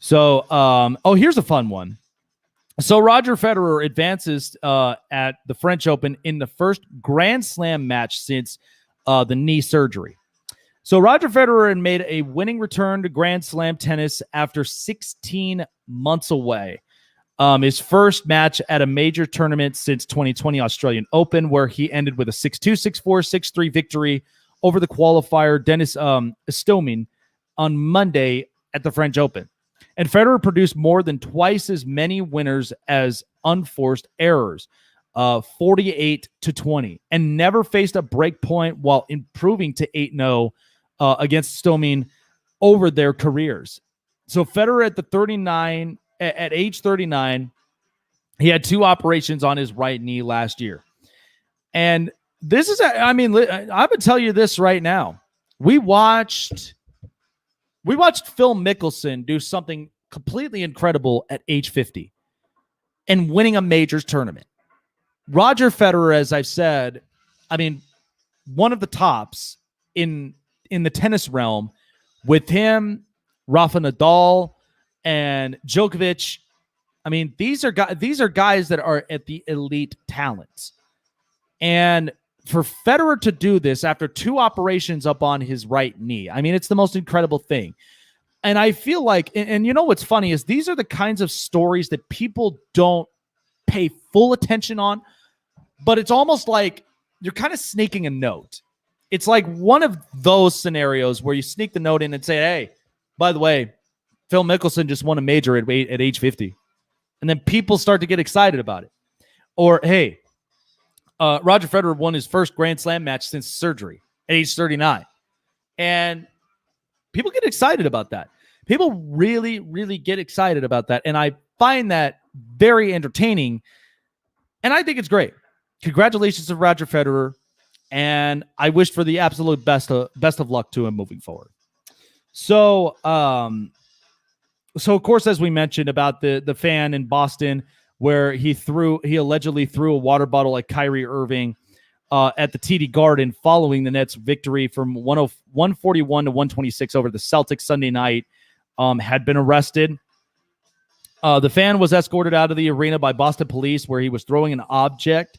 So, here's a fun one. So Roger Federer advances at the French Open in the first Grand Slam match since the knee surgery. So Roger Federer had made a winning return to Grand Slam tennis after 16 months away. His first match at a major tournament since 2020 Australian Open, where he ended with a 6-2, 6-4, 6-3 victory over the qualifier Denis Istomin on Monday at the French Open. And Federer produced more than twice as many winners as unforced errors, 48-20, and never faced a break point while improving to 8-0 against Istomin over their careers. So Federer at age 39, he had two operations on his right knee last year. And this is, I would tell you this right now. We watched Phil Mickelson do something completely incredible at age 50 and winning a majors tournament. Roger Federer, as I've said, one of the tops in the tennis realm, with him, Rafa Nadal, and Djokovic. These are guys that are at the elite talents. And for Federer to do this after two operations up on his right knee, it's the most incredible thing. And I feel like, and you know what's funny is these are the kinds of stories that people don't pay full attention on, but it's almost like you're kind of sneaking a note. It's like one of those scenarios where you sneak the note in and say, hey, by the way, Phil Mickelson just won a major at age 50. And then people start to get excited about it. Or, hey, Roger Federer won his first Grand Slam match since surgery at age 39. And people get excited about that. People really, really get excited about that. And I find that very entertaining. And I think it's great. Congratulations to Roger Federer. And I wish for the absolute best of luck to him moving forward. So, of course, as we mentioned about the fan in Boston, where he allegedly threw a water bottle at Kyrie Irving at the TD Garden following the Nets' victory from 141 to 126 over the Celtics Sunday night, had been arrested. The fan was escorted out of the arena by Boston police, where he was throwing an object,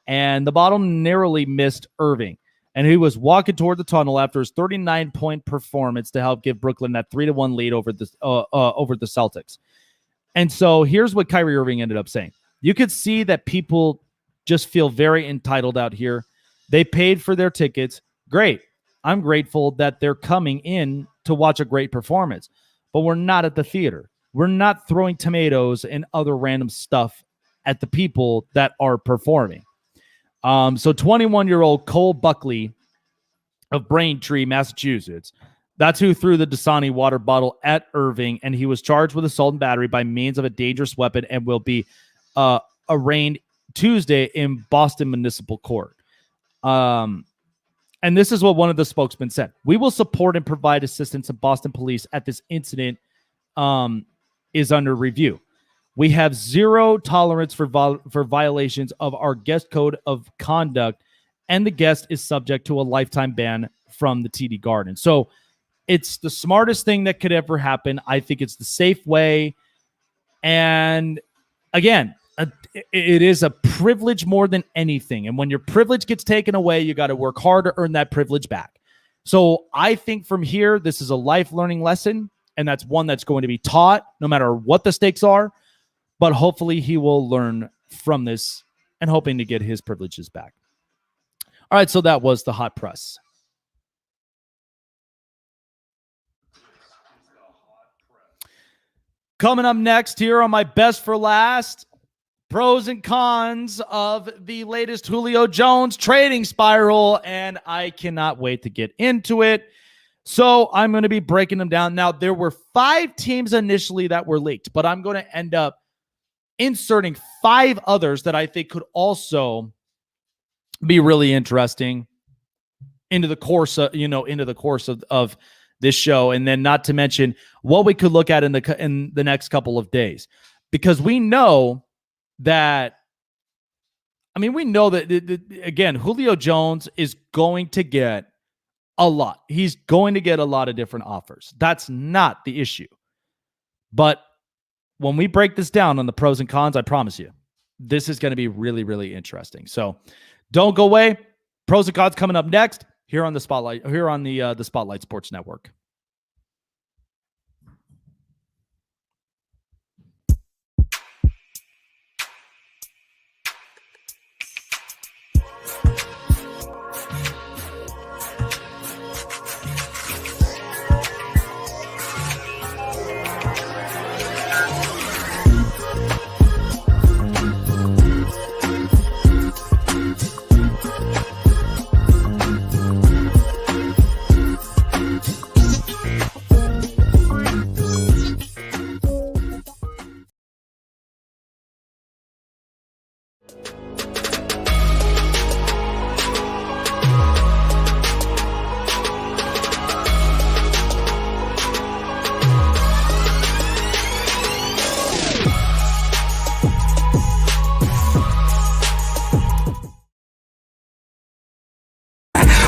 and the bottle narrowly missed Irving. And he was walking toward the tunnel after his 39-point performance to help give Brooklyn that 3-1 lead over the Celtics. And so here's what Kyrie Irving ended up saying. You could see that people just feel very entitled out here. They paid for their tickets. Great. I'm grateful that they're coming in to watch a great performance. But we're not at the theater. We're not throwing tomatoes and other random stuff at the people that are performing. So 21-year-old Cole Buckley of Braintree, Massachusetts. That's who threw the Dasani water bottle at Irving, and he was charged with assault and battery by means of a dangerous weapon and will be arraigned Tuesday in Boston Municipal Court. And this is what one of the spokesmen said. We will support and provide assistance to Boston police at this incident is under review. We have zero tolerance for violations of our guest code of conduct, and the guest is subject to a lifetime ban from the TD Garden. So it's the smartest thing that could ever happen. I think it's the safe way. And again, it is a privilege more than anything. And when your privilege gets taken away, you got to work hard to earn that privilege back. So I think from here, this is a life learning lesson. And that's one that's going to be taught no matter what the stakes are. But hopefully he will learn from this and hoping to get his privileges back. All right, so that was the hot press. Coming up next here on my best for last, pros and cons of the latest Julio Jones trading spiral, and I cannot wait to get into it. So I'm going to be breaking them down. Now, there were 5 teams initially that were leaked, but I'm going to end up inserting 5 others that I think could also be really interesting into the course of this show, and then not to mention what we could look at in the next couple of days, because we know that. Again, Julio Jones is going to get a lot. He's going to get a lot of different offers. That's not the issue. But when we break this down on the pros and cons, I promise you, this is going to be really, really interesting. So don't go away. Pros and cons coming up next here on the Spotlight, here on the Spotlight Sports Network.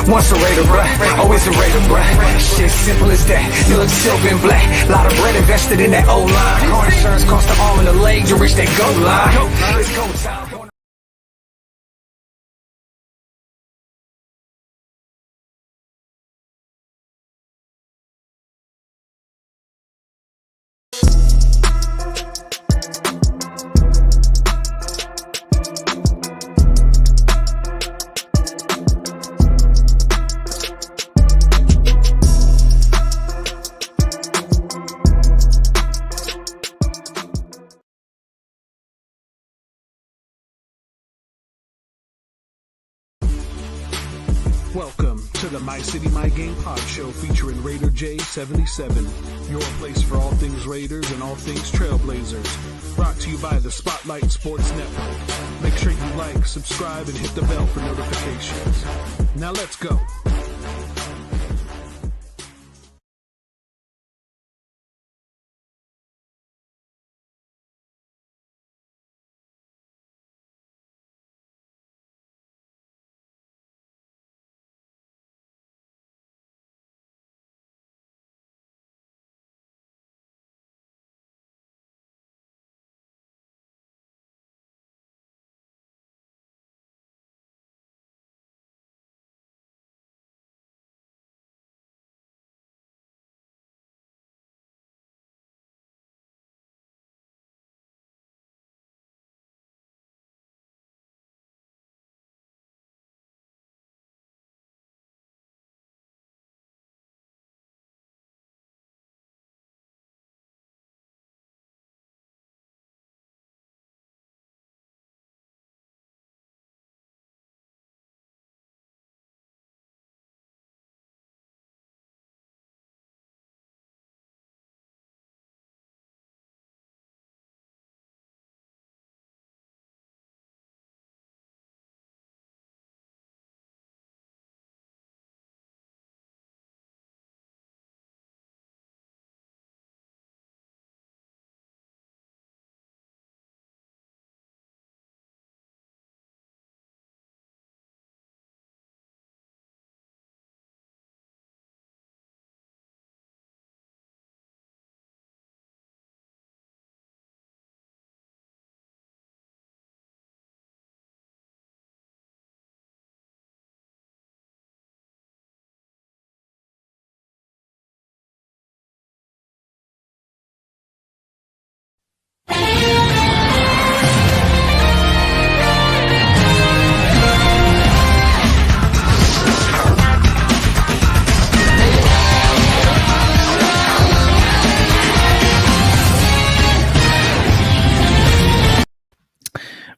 Once a Raider, bruh, always a Raider, bruh. Shit simple as that. You look silver and black. Lot of bread invested in that O-line. Car insurance cost the arm and the leg to reach that goal line. It's go time. Welcome to the My City, My Game pod show featuring Raider J77, your place for all things Raiders and all things Trailblazers. Brought to you by the Spotlight Sports Network. Make sure you like, subscribe, and hit the bell for notifications. Now let's go.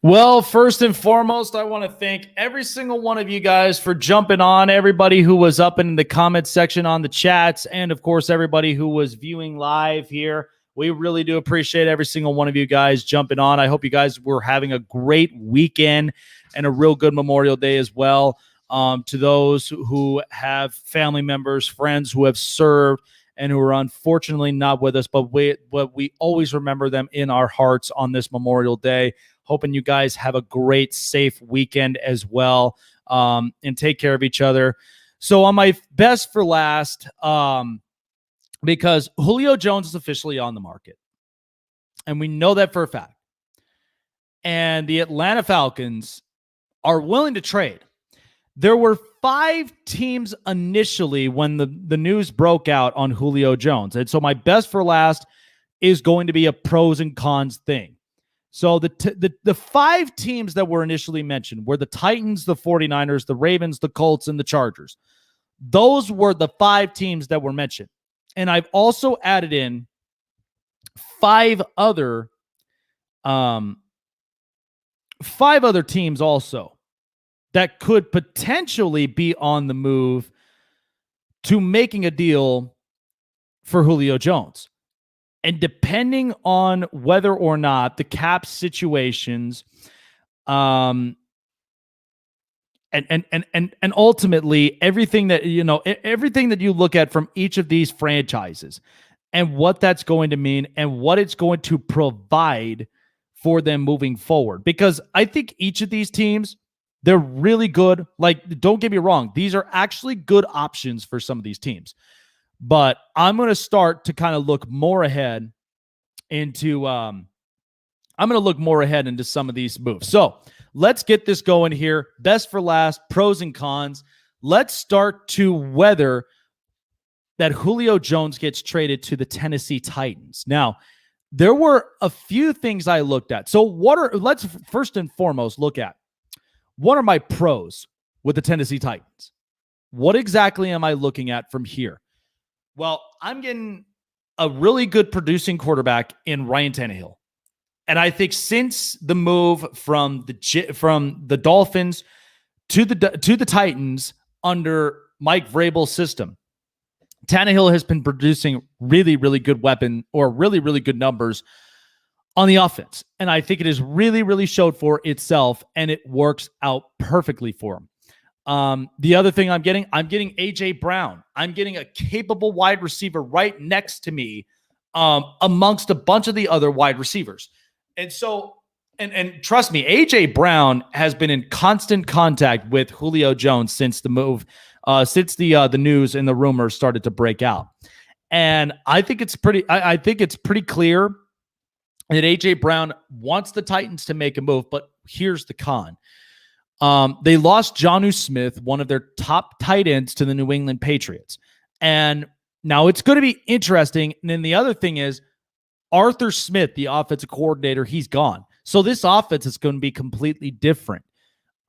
Well, first and foremost, I want to thank every single one of you guys for jumping on, everybody who was up in the comments section on the chats, and of course, everybody who was viewing live here. We really do appreciate every single one of you guys jumping on. I hope you guys were having a great weekend and a real good Memorial Day as well. To those who have family members, friends who have served and who are unfortunately not with us, but we always remember them in our hearts on this Memorial Day. Hoping you guys have a great, safe weekend as well, and take care of each other. So on my best for last, because Juilio Jones is officially on the market, and we know that for a fact, and the Atlanta Falcons are willing to trade. There were 5 teams initially when the news broke out on Juilio Jones. And so my best for last is going to be a pros and cons thing. So the 5 teams that were initially mentioned were the Titans, the 49ers, the Ravens, the Colts, and the Chargers. Those were the 5 teams that were mentioned. And I've also added in 5 other teams also that could potentially be on the move to making a deal for Juilio Jones. And depending on whether or not the cap situations, and ultimately everything that you look at from each of these franchises and what that's going to mean and what it's going to provide for them moving forward. Because I think each of these teams, they're really good. Like, don't get me wrong, these are actually good options for some of these teams. But I'm going to start to kind of look more ahead into some of these moves. So let's get this going here. Best for last, pros and cons. Let's start to whether that Juilio Jones gets traded to the Tennessee Titans. Now, there were a few things I looked at. So let's first and foremost look at what are my pros with the Tennessee Titans? What exactly am I looking at from here? Well, I'm getting a really good producing quarterback in Ryan Tannehill. And I think since the move from the Dolphins to the Titans under Mike Vrabel's system, Tannehill has been producing really, really good really good numbers on the offense. And I think it has really, really showed for itself, and it works out perfectly for him. The other thing I'm getting AJ Brown. I'm getting a capable wide receiver right next to me, amongst a bunch of the other wide receivers. And so, and trust me, AJ Brown has been in constant contact with Juilio Jones since the move, since the news and the rumors started to break out. And I think it's pretty clear that AJ Brown wants the Titans to make a move, but here's the con. They lost Jonnu Smith, one of their top tight ends, to the New England Patriots. And now it's going to be interesting. And then the other thing is Arthur Smith, the offensive coordinator, he's gone. So this offense is going to be completely different.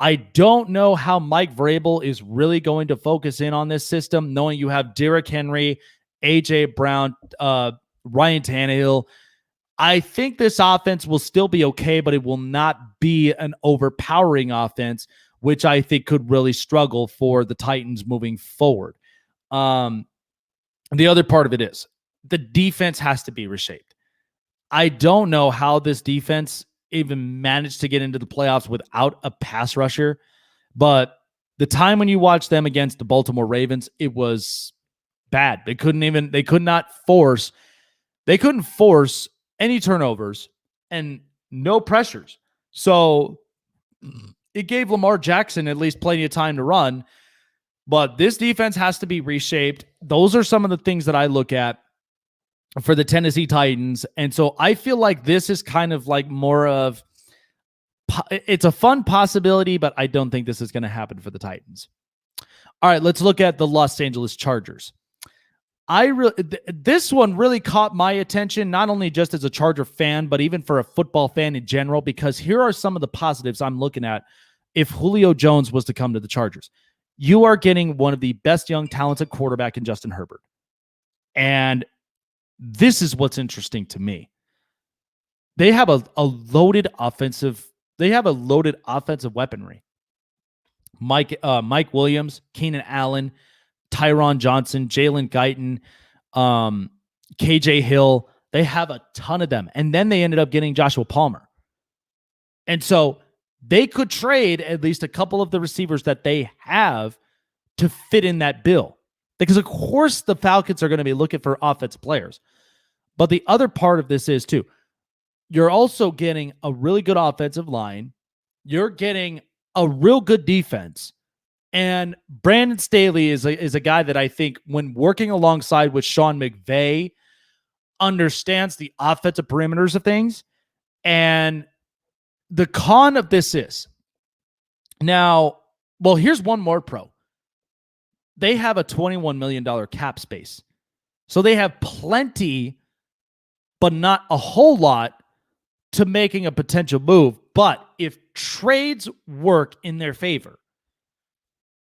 I don't know how Mike Vrabel is really going to focus in on this system, knowing you have Derrick Henry, AJ Brown, Ryan Tannehill. I think this offense will still be okay, but it will not be an overpowering offense, which I think could really struggle for the Titans moving forward. The other part of it is the defense has to be reshaped. I don't know how this defense even managed to get into the playoffs without a pass rusher, but the time when you watch them against the Baltimore Ravens, it was bad. They couldn't force any turnovers and no pressures. So it gave Lamar Jackson at least plenty of time to run, but this defense has to be reshaped. Those are some of the things that I look at for the Tennessee Titans. And so I feel like this is kind of like more of, it's a fun possibility, but I don't think this is going to happen for the Titans. All right, let's look at the Los Angeles Chargers. This one really caught my attention, not only just as a Charger fan, but even for a football fan in general, because here are some of the positives I'm looking at if Juilio Jones was to come to the Chargers. You are getting one of the best young talented quarterback in Justin Herbert. And this is what's interesting to me. They have a loaded offensive They have a loaded offensive weaponry. Mike Williams, Keenan Allen, Tyron Johnson, Jalen Guyton, KJ Hill. They have a ton of them. And then they ended up getting Joshua Palmer. And so they could trade at least a couple of the receivers that they have to fit in that bill. Because, of course, the Falcons are going to be looking for offensive players. But the other part of this is, too, you're also getting a really good offensive line. You're getting a real good defense. And Brandon Staley is a guy that I think, when working alongside with Sean McVay, understands the offensive perimeters of things. And the con of this is, now, well, here's one more pro. They have a $21 million cap space. So they have plenty, but not a whole lot, to making a potential move. But if trades work in their favor,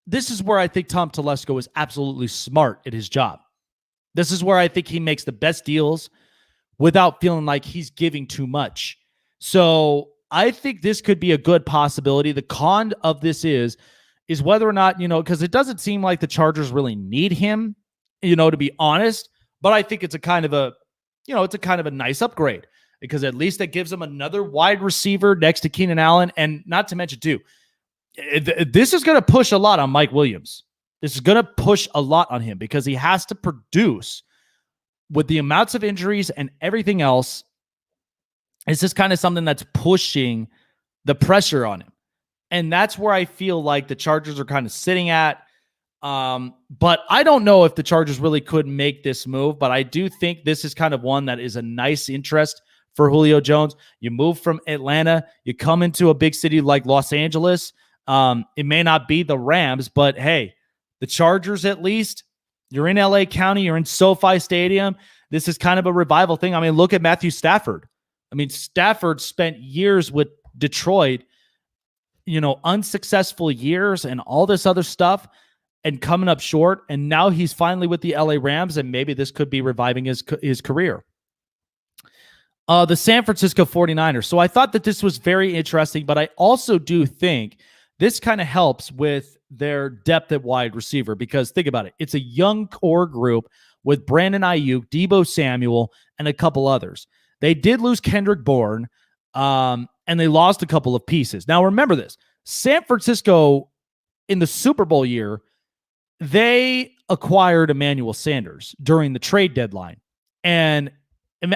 this is where I think Tom Telesco is absolutely smart at his job. This is where I think he makes the best deals without feeling like he's giving too much. So I think this could be a good possibility. The con of this is whether or not, because it doesn't seem like the Chargers really need him, to be honest. But I think it's a kind of a nice upgrade, because at least that gives them another wide receiver next to Keenan Allen. And not to mention, too, this is going to push a lot on Mike Williams. This is going to push a lot on him, because he has to produce with the amounts of injuries and everything else. It's just kind of something that's pushing the pressure on him. And that's where I feel like the Chargers are kind of sitting at. But I don't know if the Chargers really could make this move, but I do think this is kind of one that is a nice interest for Julio Jones. You move from Atlanta, you come into a big city like Los Angeles. It may not be the Rams, but hey, the Chargers, at least, you're in LA County, you're in SoFi Stadium. This is kind of a revival thing. I mean, look at Matthew Stafford. I mean, Stafford spent years with Detroit, unsuccessful years and all this other stuff, and coming up short. And now he's finally with the LA Rams, and maybe this could be reviving his career. The San Francisco 49ers. So I thought that this was very interesting, but I also do think this kind of helps with their depth at wide receiver, because think about it. It's a young core group with Brandon Ayuk, Deebo Samuel, and a couple others. They did lose Kendrick Bourne, and they lost a couple of pieces. Now, remember this. San Francisco, in the Super Bowl year, they acquired Emmanuel Sanders during the trade deadline. And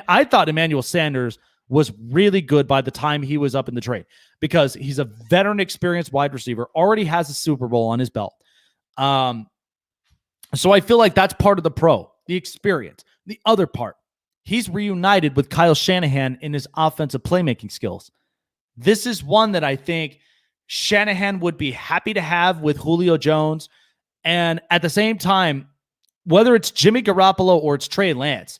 I thought Emmanuel Sanders was really good by the time he was up in the trade, because he's a veteran, experienced wide receiver, already has a Super Bowl on his belt. So I feel like that's part of the pro, the experience. The other part, he's reunited with Kyle Shanahan in his offensive playmaking skills. This is one that I think Shanahan would be happy to have with Julio Jones. And at the same time, whether it's Jimmy Garoppolo or it's Trey Lance,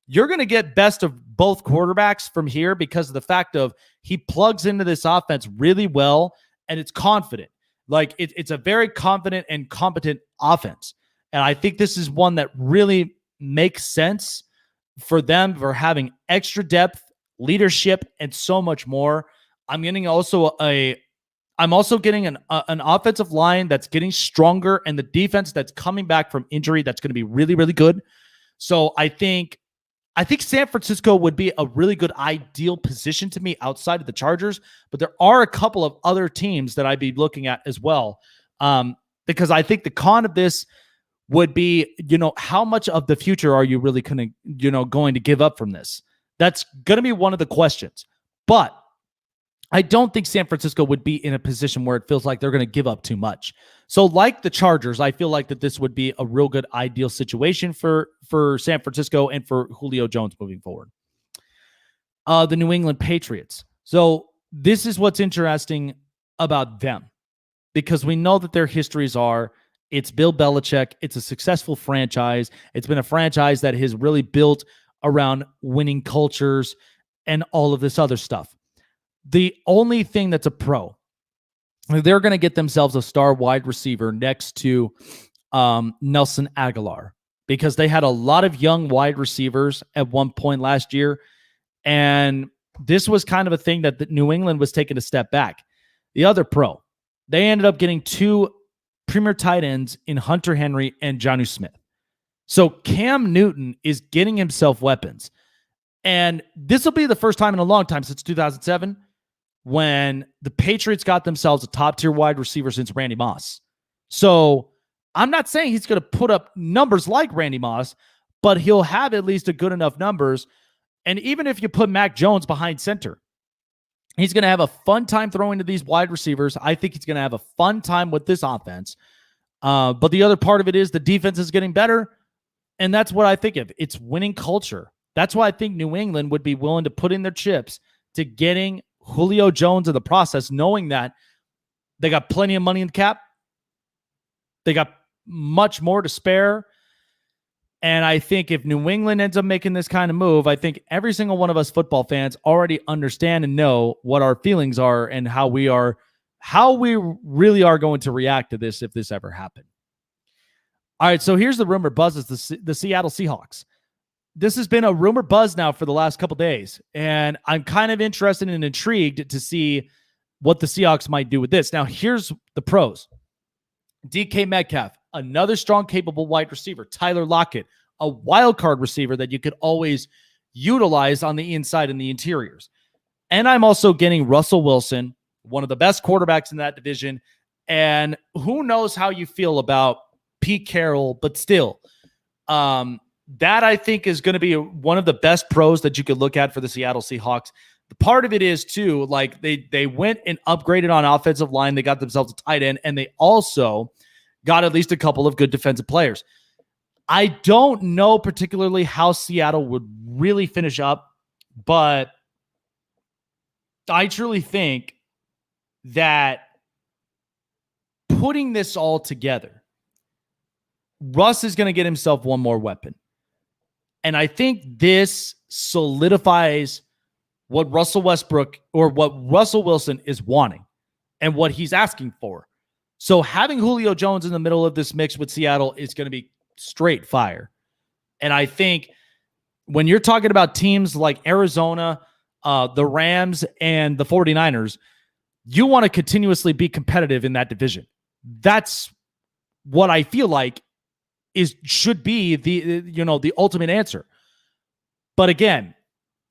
you're going to get best of both quarterbacks from here, because of the fact of he plugs into this offense really well, and it's confident. Like it's a very confident and competent offense. And I think this is one that really makes sense for them, for having extra depth, leadership, and so much more. I'm also getting an offensive line that's getting stronger, and the defense that's coming back from injury that's going to be really, really good. So I think San Francisco would be a really good ideal position to me outside of the Chargers, but there are a couple of other teams that I'd be looking at as well, because I think the con of this would be, how much of the future are you really going to give up from this? That's going to be one of the questions. But I don't think San Francisco would be in a position where it feels like they're going to give up too much. So like the Chargers, I feel like that this would be a real good ideal situation for San Francisco and for Julio Jones moving forward. The New England Patriots. So this is what's interesting about them, because we know that their histories are, it's Bill Belichick. It's a successful franchise. It's been a franchise that has really built around winning cultures and all of this other stuff. The only thing that's a pro, they're going to get themselves a star wide receiver next to Nelson Aguilar, because they had a lot of young wide receivers at one point last year. And this was kind of a thing that New England was taking a step back. The other pro, they ended up getting 2 premier tight ends in Hunter Henry and Jonnu Smith. So Cam Newton is getting himself weapons. And this will be the first time in a long time since 2007 when the Patriots got themselves a top-tier wide receiver since Randy Moss. So I'm not saying he's going to put up numbers like Randy Moss, but he'll have at least a good enough numbers. And even if you put Mac Jones behind center, he's going to have a fun time throwing to these wide receivers. I think he's going to have a fun time with this offense. But the other part of it is the defense is getting better. And that's what I think of. It's winning culture. That's why I think New England would be willing to put in their chips to getting Julio Jones in the process, knowing that they got plenty of money in the cap. They got much more to spare. And I think if New England ends up making this kind of move, I think every single one of us football fans already understand and know what our feelings are and how we really are going to react to this if this ever happened. All right, so here's the rumor buzz is the Seattle Seahawks. This has been a rumor buzz now for the last couple days, and I'm kind of interested and intrigued to see what the Seahawks might do with this. Now, here's the pros. DK Metcalf, another strong, capable wide receiver. Tyler Lockett, a wild card receiver that you could always utilize on the inside and the interiors. And I'm also getting Russell Wilson, one of the best quarterbacks in that division. And who knows how you feel about Pete Carroll, but still, that I think is going to be one of the best pros that you could look at for the Seattle Seahawks. The part of it is too, like they went and upgraded on offensive line. They got themselves a tight end, and they also got at least a couple of good defensive players. I don't know particularly how Seattle would really finish up, but I truly think that putting this all together, Russ is going to get himself one more weapon. And I think this solidifies what Russell Westbrook or what Russell Wilson is wanting and what he's asking for. So having Julio Jones in the middle of this mix with Seattle is going to be straight fire. And I think when you're talking about teams like Arizona, the Rams, and the 49ers, you want to continuously be competitive in that division. That's what I feel like should be the ultimate answer. But again,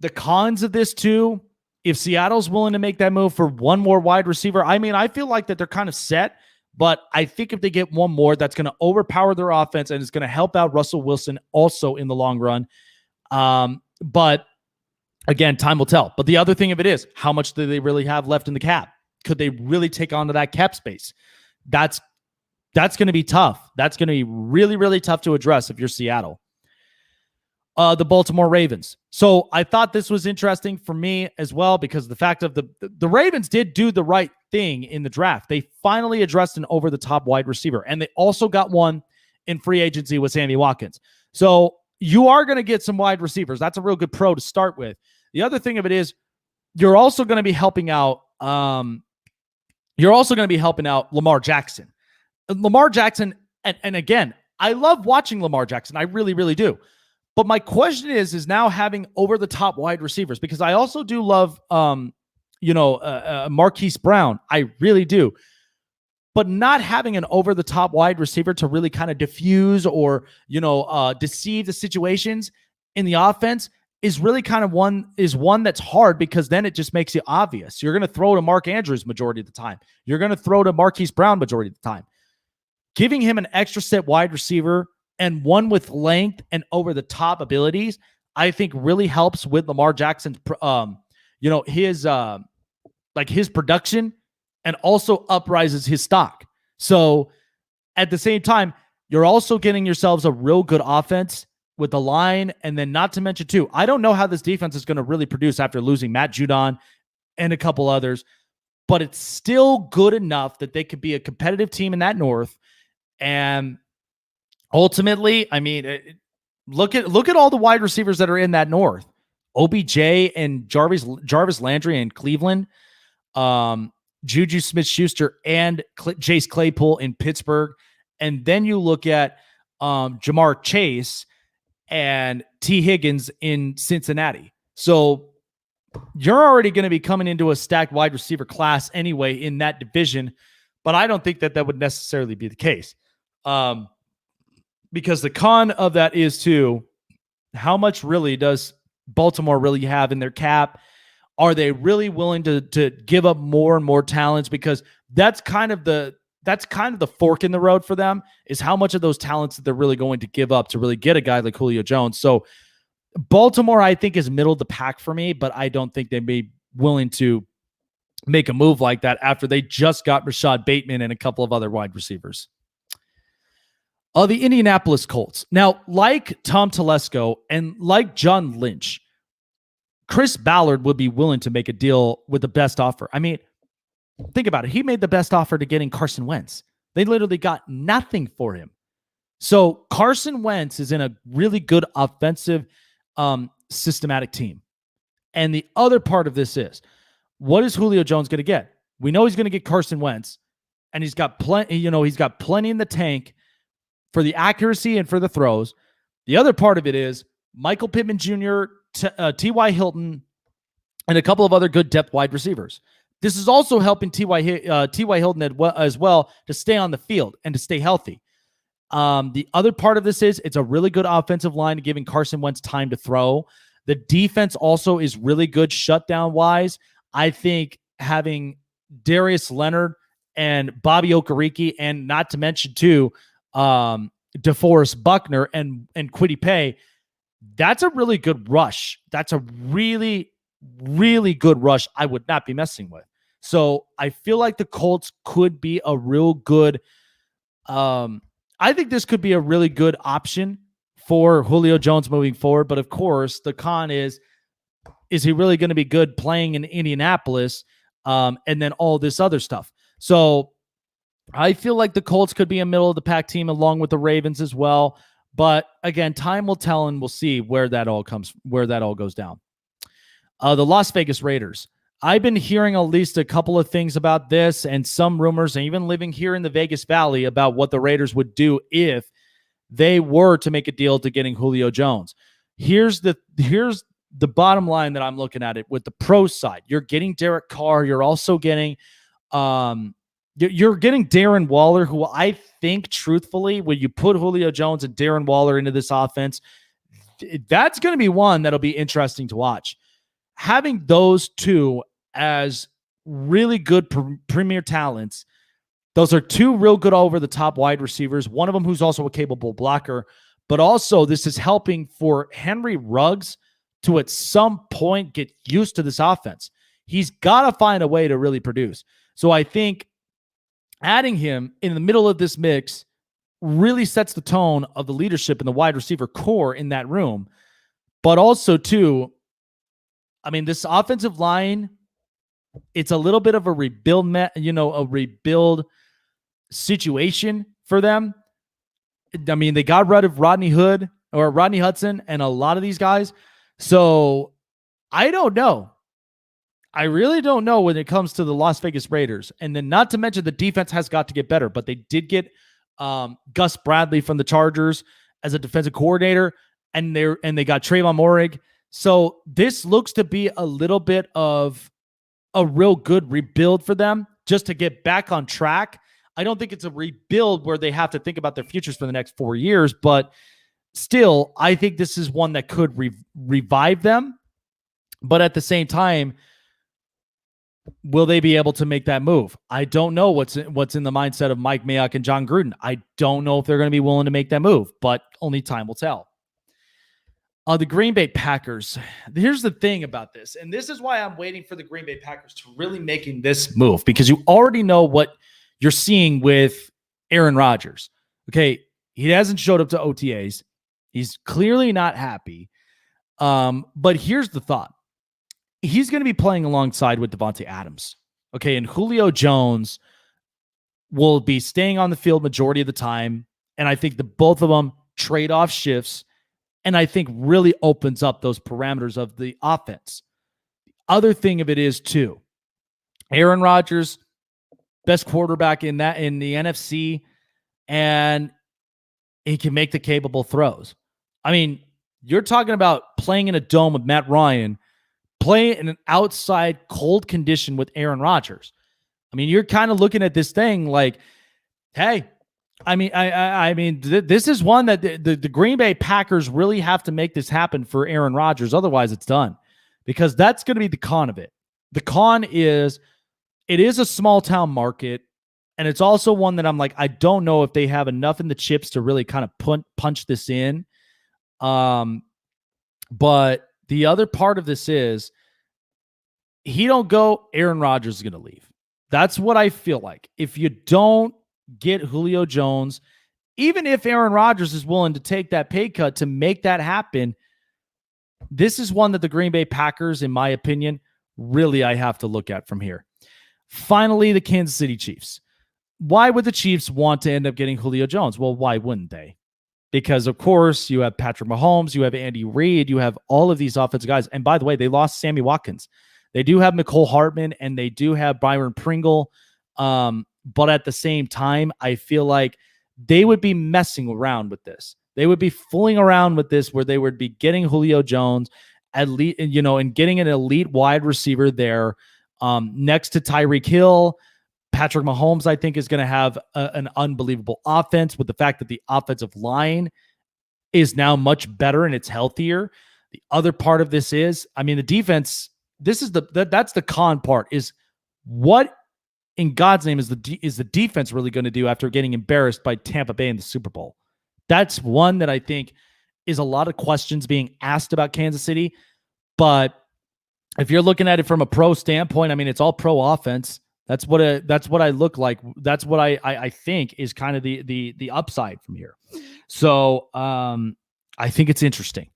the cons of this too, if Seattle's willing to make that move for one more wide receiver, I mean, I feel like that they're kind of set, but I think if they get one more, that's going to overpower their offense and it's going to help out Russell Wilson also in the long run. But again, time will tell. But the other thing of it is, how much do they really have left in the cap? Could they really take onto that cap space? That's going to be tough. That's going to be really, really tough to address if you're Seattle. The Baltimore Ravens. So I thought this was interesting for me as well because of the fact of the Ravens did do the right thing in the draft. They finally addressed an over-the-top wide receiver, and they also got one in free agency with Sammy Watkins. So you are going to get some wide receivers. That's a real good pro to start with. The other thing of it is you're also going to be helping out Lamar Jackson. Lamar Jackson, and again, I love watching Lamar Jackson. I really, really do. But my question is now having over-the-top wide receivers, because I also do love, Marquise Brown. I really do. But not having an over-the-top wide receiver to really kind of diffuse or, deceive the situations in the offense is really kind of one that's hard, because then it just makes it obvious. You're going to throw to Mark Andrews majority of the time. You're going to throw to Marquise Brown majority of the time. Giving him an extra set wide receiver and one with length and over-the-top abilities, I think really helps with Lamar Jackson's, his production, and also uprises his stock. So at the same time, you're also getting yourselves a real good offense with the line. And then not to mention too, I don't know how this defense is going to really produce after losing Matt Judon and a couple others, but it's still good enough that they could be a competitive team in that North. And ultimately, I mean, look at all the wide receivers that are in that North. OBJ and Jarvis Landry in Cleveland, Juju Smith-Schuster and Chase Claypool in Pittsburgh. And then you look at Jamar Chase and T. Higgins in Cincinnati. So you're already going to be coming into a stacked wide receiver class anyway in that division, but I don't think that that would necessarily be the case. Because the con of that is too, how much really does Baltimore really have in their cap? Are they really willing to give up more and more talents? Because that's kind of the fork in the road for them, is how much of those talents that they're really going to give up to really get a guy like Julio Jones. So Baltimore, I think, is middle of the pack for me, but I don't think they'd be willing to make a move like that after they just got Rashad Bateman and a couple of other wide receivers. The Indianapolis Colts. Now, like Tom Telesco and like John Lynch, Chris Ballard would be willing to make a deal with the best offer. I mean, think about it. He made the best offer to getting Carson Wentz. They literally got nothing for him. So Carson Wentz is in a really good offensive, systematic team. And the other part of this is, what is Julio Jones going to get? We know he's going to get Carson Wentz, and he's got plenty, he's got plenty in the tank for the accuracy and for the throws. The other part of it is Michael Pittman Jr., T.Y. Hilton, and a couple of other good depth wide receivers. This is also helping T.Y. Hilton as well to stay on the field and to stay healthy. The other part of this is it's a really good offensive line giving Carson Wentz time to throw. The defense also is really good shutdown-wise. I think having Darius Leonard and Bobby Okereke, and not to mention too, DeForest Buckner and Kwity Paye, that's a really good rush. That's a really, really good rush I would not be messing with. So I feel like the Colts could be a real good, I think this could be a really good option for Julio Jones moving forward. But of course, the con is he really going to be good playing in Indianapolis? And then all this other stuff. So I feel like the Colts could be a middle of the pack team along with the Ravens as well. But again, time will tell, and we'll see where that all goes down. The Las Vegas Raiders. I've been hearing at least a couple of things about this and some rumors, and even living here in the Vegas Valley, about what the Raiders would do if they were to make a deal to getting Julio Jones. Here's the bottom line that I'm looking at it with the pro side. You're getting Derek Carr. You're also getting you're getting Darren Waller, who I think, truthfully, when you put Julio Jones and Darren Waller into this offense, that's going to be one that'll be interesting to watch. Having those two as really good premier talents, those are two real good over-the-top wide receivers, one of them who's also a capable blocker, but also this is helping for Henry Ruggs to at some point get used to this offense. He's got to find a way to really produce. So I think adding him in the middle of this mix really sets the tone of the leadership in the wide receiver core in that room. But also, too, I mean, this offensive line, it's a little bit of a rebuild, a rebuild situation for them. I mean, they got rid of Rodney Hudson and a lot of these guys. So I don't know. I really don't know when it comes to the Las Vegas Raiders. And then not to mention the defense has got to get better, but they did get Gus Bradley from the Chargers as a defensive coordinator, and they got Trayvon Moehrig. So this looks to be a little bit of a real good rebuild for them just to get back on track. I don't think it's a rebuild where they have to think about their futures for the next 4 years, but still, I think this is one that could revive them. But at the same time, will they be able to make that move? I don't know what's in the mindset of Mike Mayock and John Gruden. I don't know if they're going to be willing to make that move, but only time will tell. The Green Bay Packers. Here's the thing about this, and this is why I'm waiting for the Green Bay Packers to really making this move, because you already know what you're seeing with Aaron Rodgers. Okay, he hasn't showed up to OTAs. He's clearly not happy. But here's the thought. He's going to be playing alongside with Devontae Adams. Okay, and Julio Jones will be staying on the field majority of the time, and I think the both of them trade off shifts, and I think really opens up those parameters of the offense. The other thing of it is, too, Aaron Rodgers, best quarterback in the NFC, and he can make the capable throws. I mean, you're talking about playing in a dome with Matt Ryan, play in an outside cold condition with Aaron Rodgers. I mean, you're kind of looking at this thing like, hey, I mean, this is one that the Green Bay Packers really have to make this happen for Aaron Rodgers. Otherwise, it's done, because that's going to be the con of it. The con is it is a small town market, and it's also one that I'm like, I don't know if they have enough in the chips to really kind of punch this in. But the other part of this is he don't go, Aaron Rodgers is going to leave. That's what I feel like. If you don't get Julio Jones, even if Aaron Rodgers is willing to take that pay cut to make that happen, this is one that the Green Bay Packers, in my opinion, really I have to look at from here. Finally, the Kansas City Chiefs. Why would the Chiefs want to end up getting Julio Jones? Well, why wouldn't they? Because, of course, you have Patrick Mahomes, you have Andy Reid, you have all of these offensive guys. And by the way, they lost Sammy Watkins. They do have Mecole Hardman, and they do have Byron Pringle. But at the same time, I feel like they would be messing around with this. They would be fooling around with this, where they would be getting Julio Jones, at least, and getting an elite wide receiver there next to Tyreek Hill. Patrick Mahomes, I think, is going to have an unbelievable offense, with the fact that the offensive line is now much better and it's healthier. The other part of this is, I mean, the defense. This is that's the con part. Is what in God's name is the defense really going to do after getting embarrassed by Tampa Bay in the Super Bowl? That's one that I think is a lot of questions being asked about Kansas City. But if you're looking at it from a pro standpoint, I mean, it's all pro offense. That's what I look like. That's what I think is kind of the upside from here. So I think it's interesting.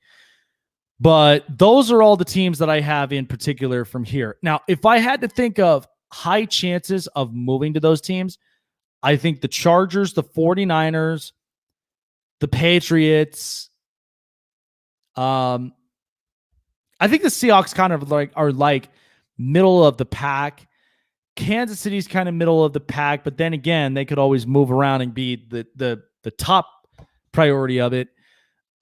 But those are all the teams that I have in particular from here. Now, if I had to think of high chances of moving to those teams, I think the Chargers, the 49ers, the Patriots. I think the Seahawks kind of are like middle of the pack. Kansas City's kind of middle of the pack, but then again, they could always move around and be the top priority of it.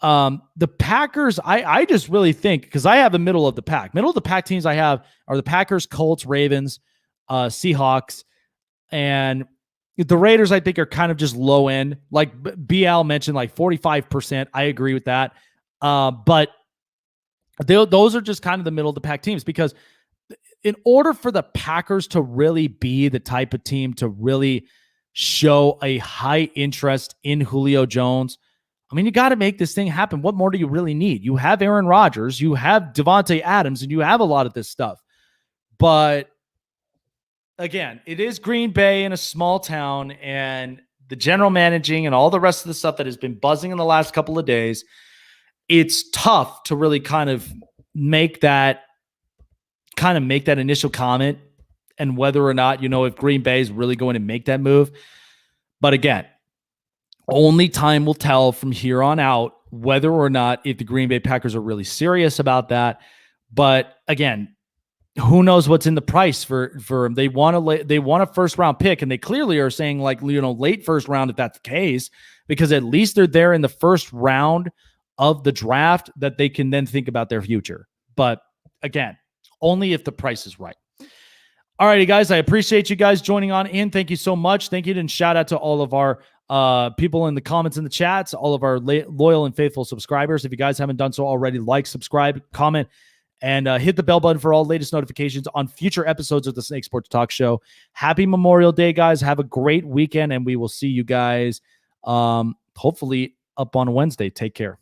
The Packers, I just really think, because I have a middle of the pack. Middle of the pack teams I have are the Packers, Colts, Ravens, Seahawks, and the Raiders, I think, are kind of just low end. Like BL mentioned, like 45%. I agree with that. But those are just kind of the middle of the pack teams, because in order for the Packers to really be the type of team to really show a high interest in Julio Jones, I mean, you got to make this thing happen. What more do you really need? You have Aaron Rodgers, you have Devontae Adams, and you have a lot of this stuff. But again, it is Green Bay in a small town, and the general managing and all the rest of the stuff that has been buzzing in the last couple of days. It's tough to really kind of make that initial comment, and whether or not, if Green Bay is really going to make that move. But again, only time will tell from here on out whether or not if the Green Bay Packers are really serious about that. But again, who knows what's in the price for them? They want a first round pick, and they clearly are saying late first round if that's the case, because at least they're there in the first round of the draft that they can then think about their future. But again, only if the price is right. All righty, guys, I appreciate you guys joining on in. Thank you so much. Thank you, and shout out to all of our people in the comments in the chats, all of our loyal and faithful subscribers. If you guys haven't done so already, like, subscribe, comment, and hit the bell button for all latest notifications on future episodes of the Snake Sports Talk Show. Happy Memorial Day, guys. Have a great weekend, and we will see you guys hopefully up on Wednesday. Take care.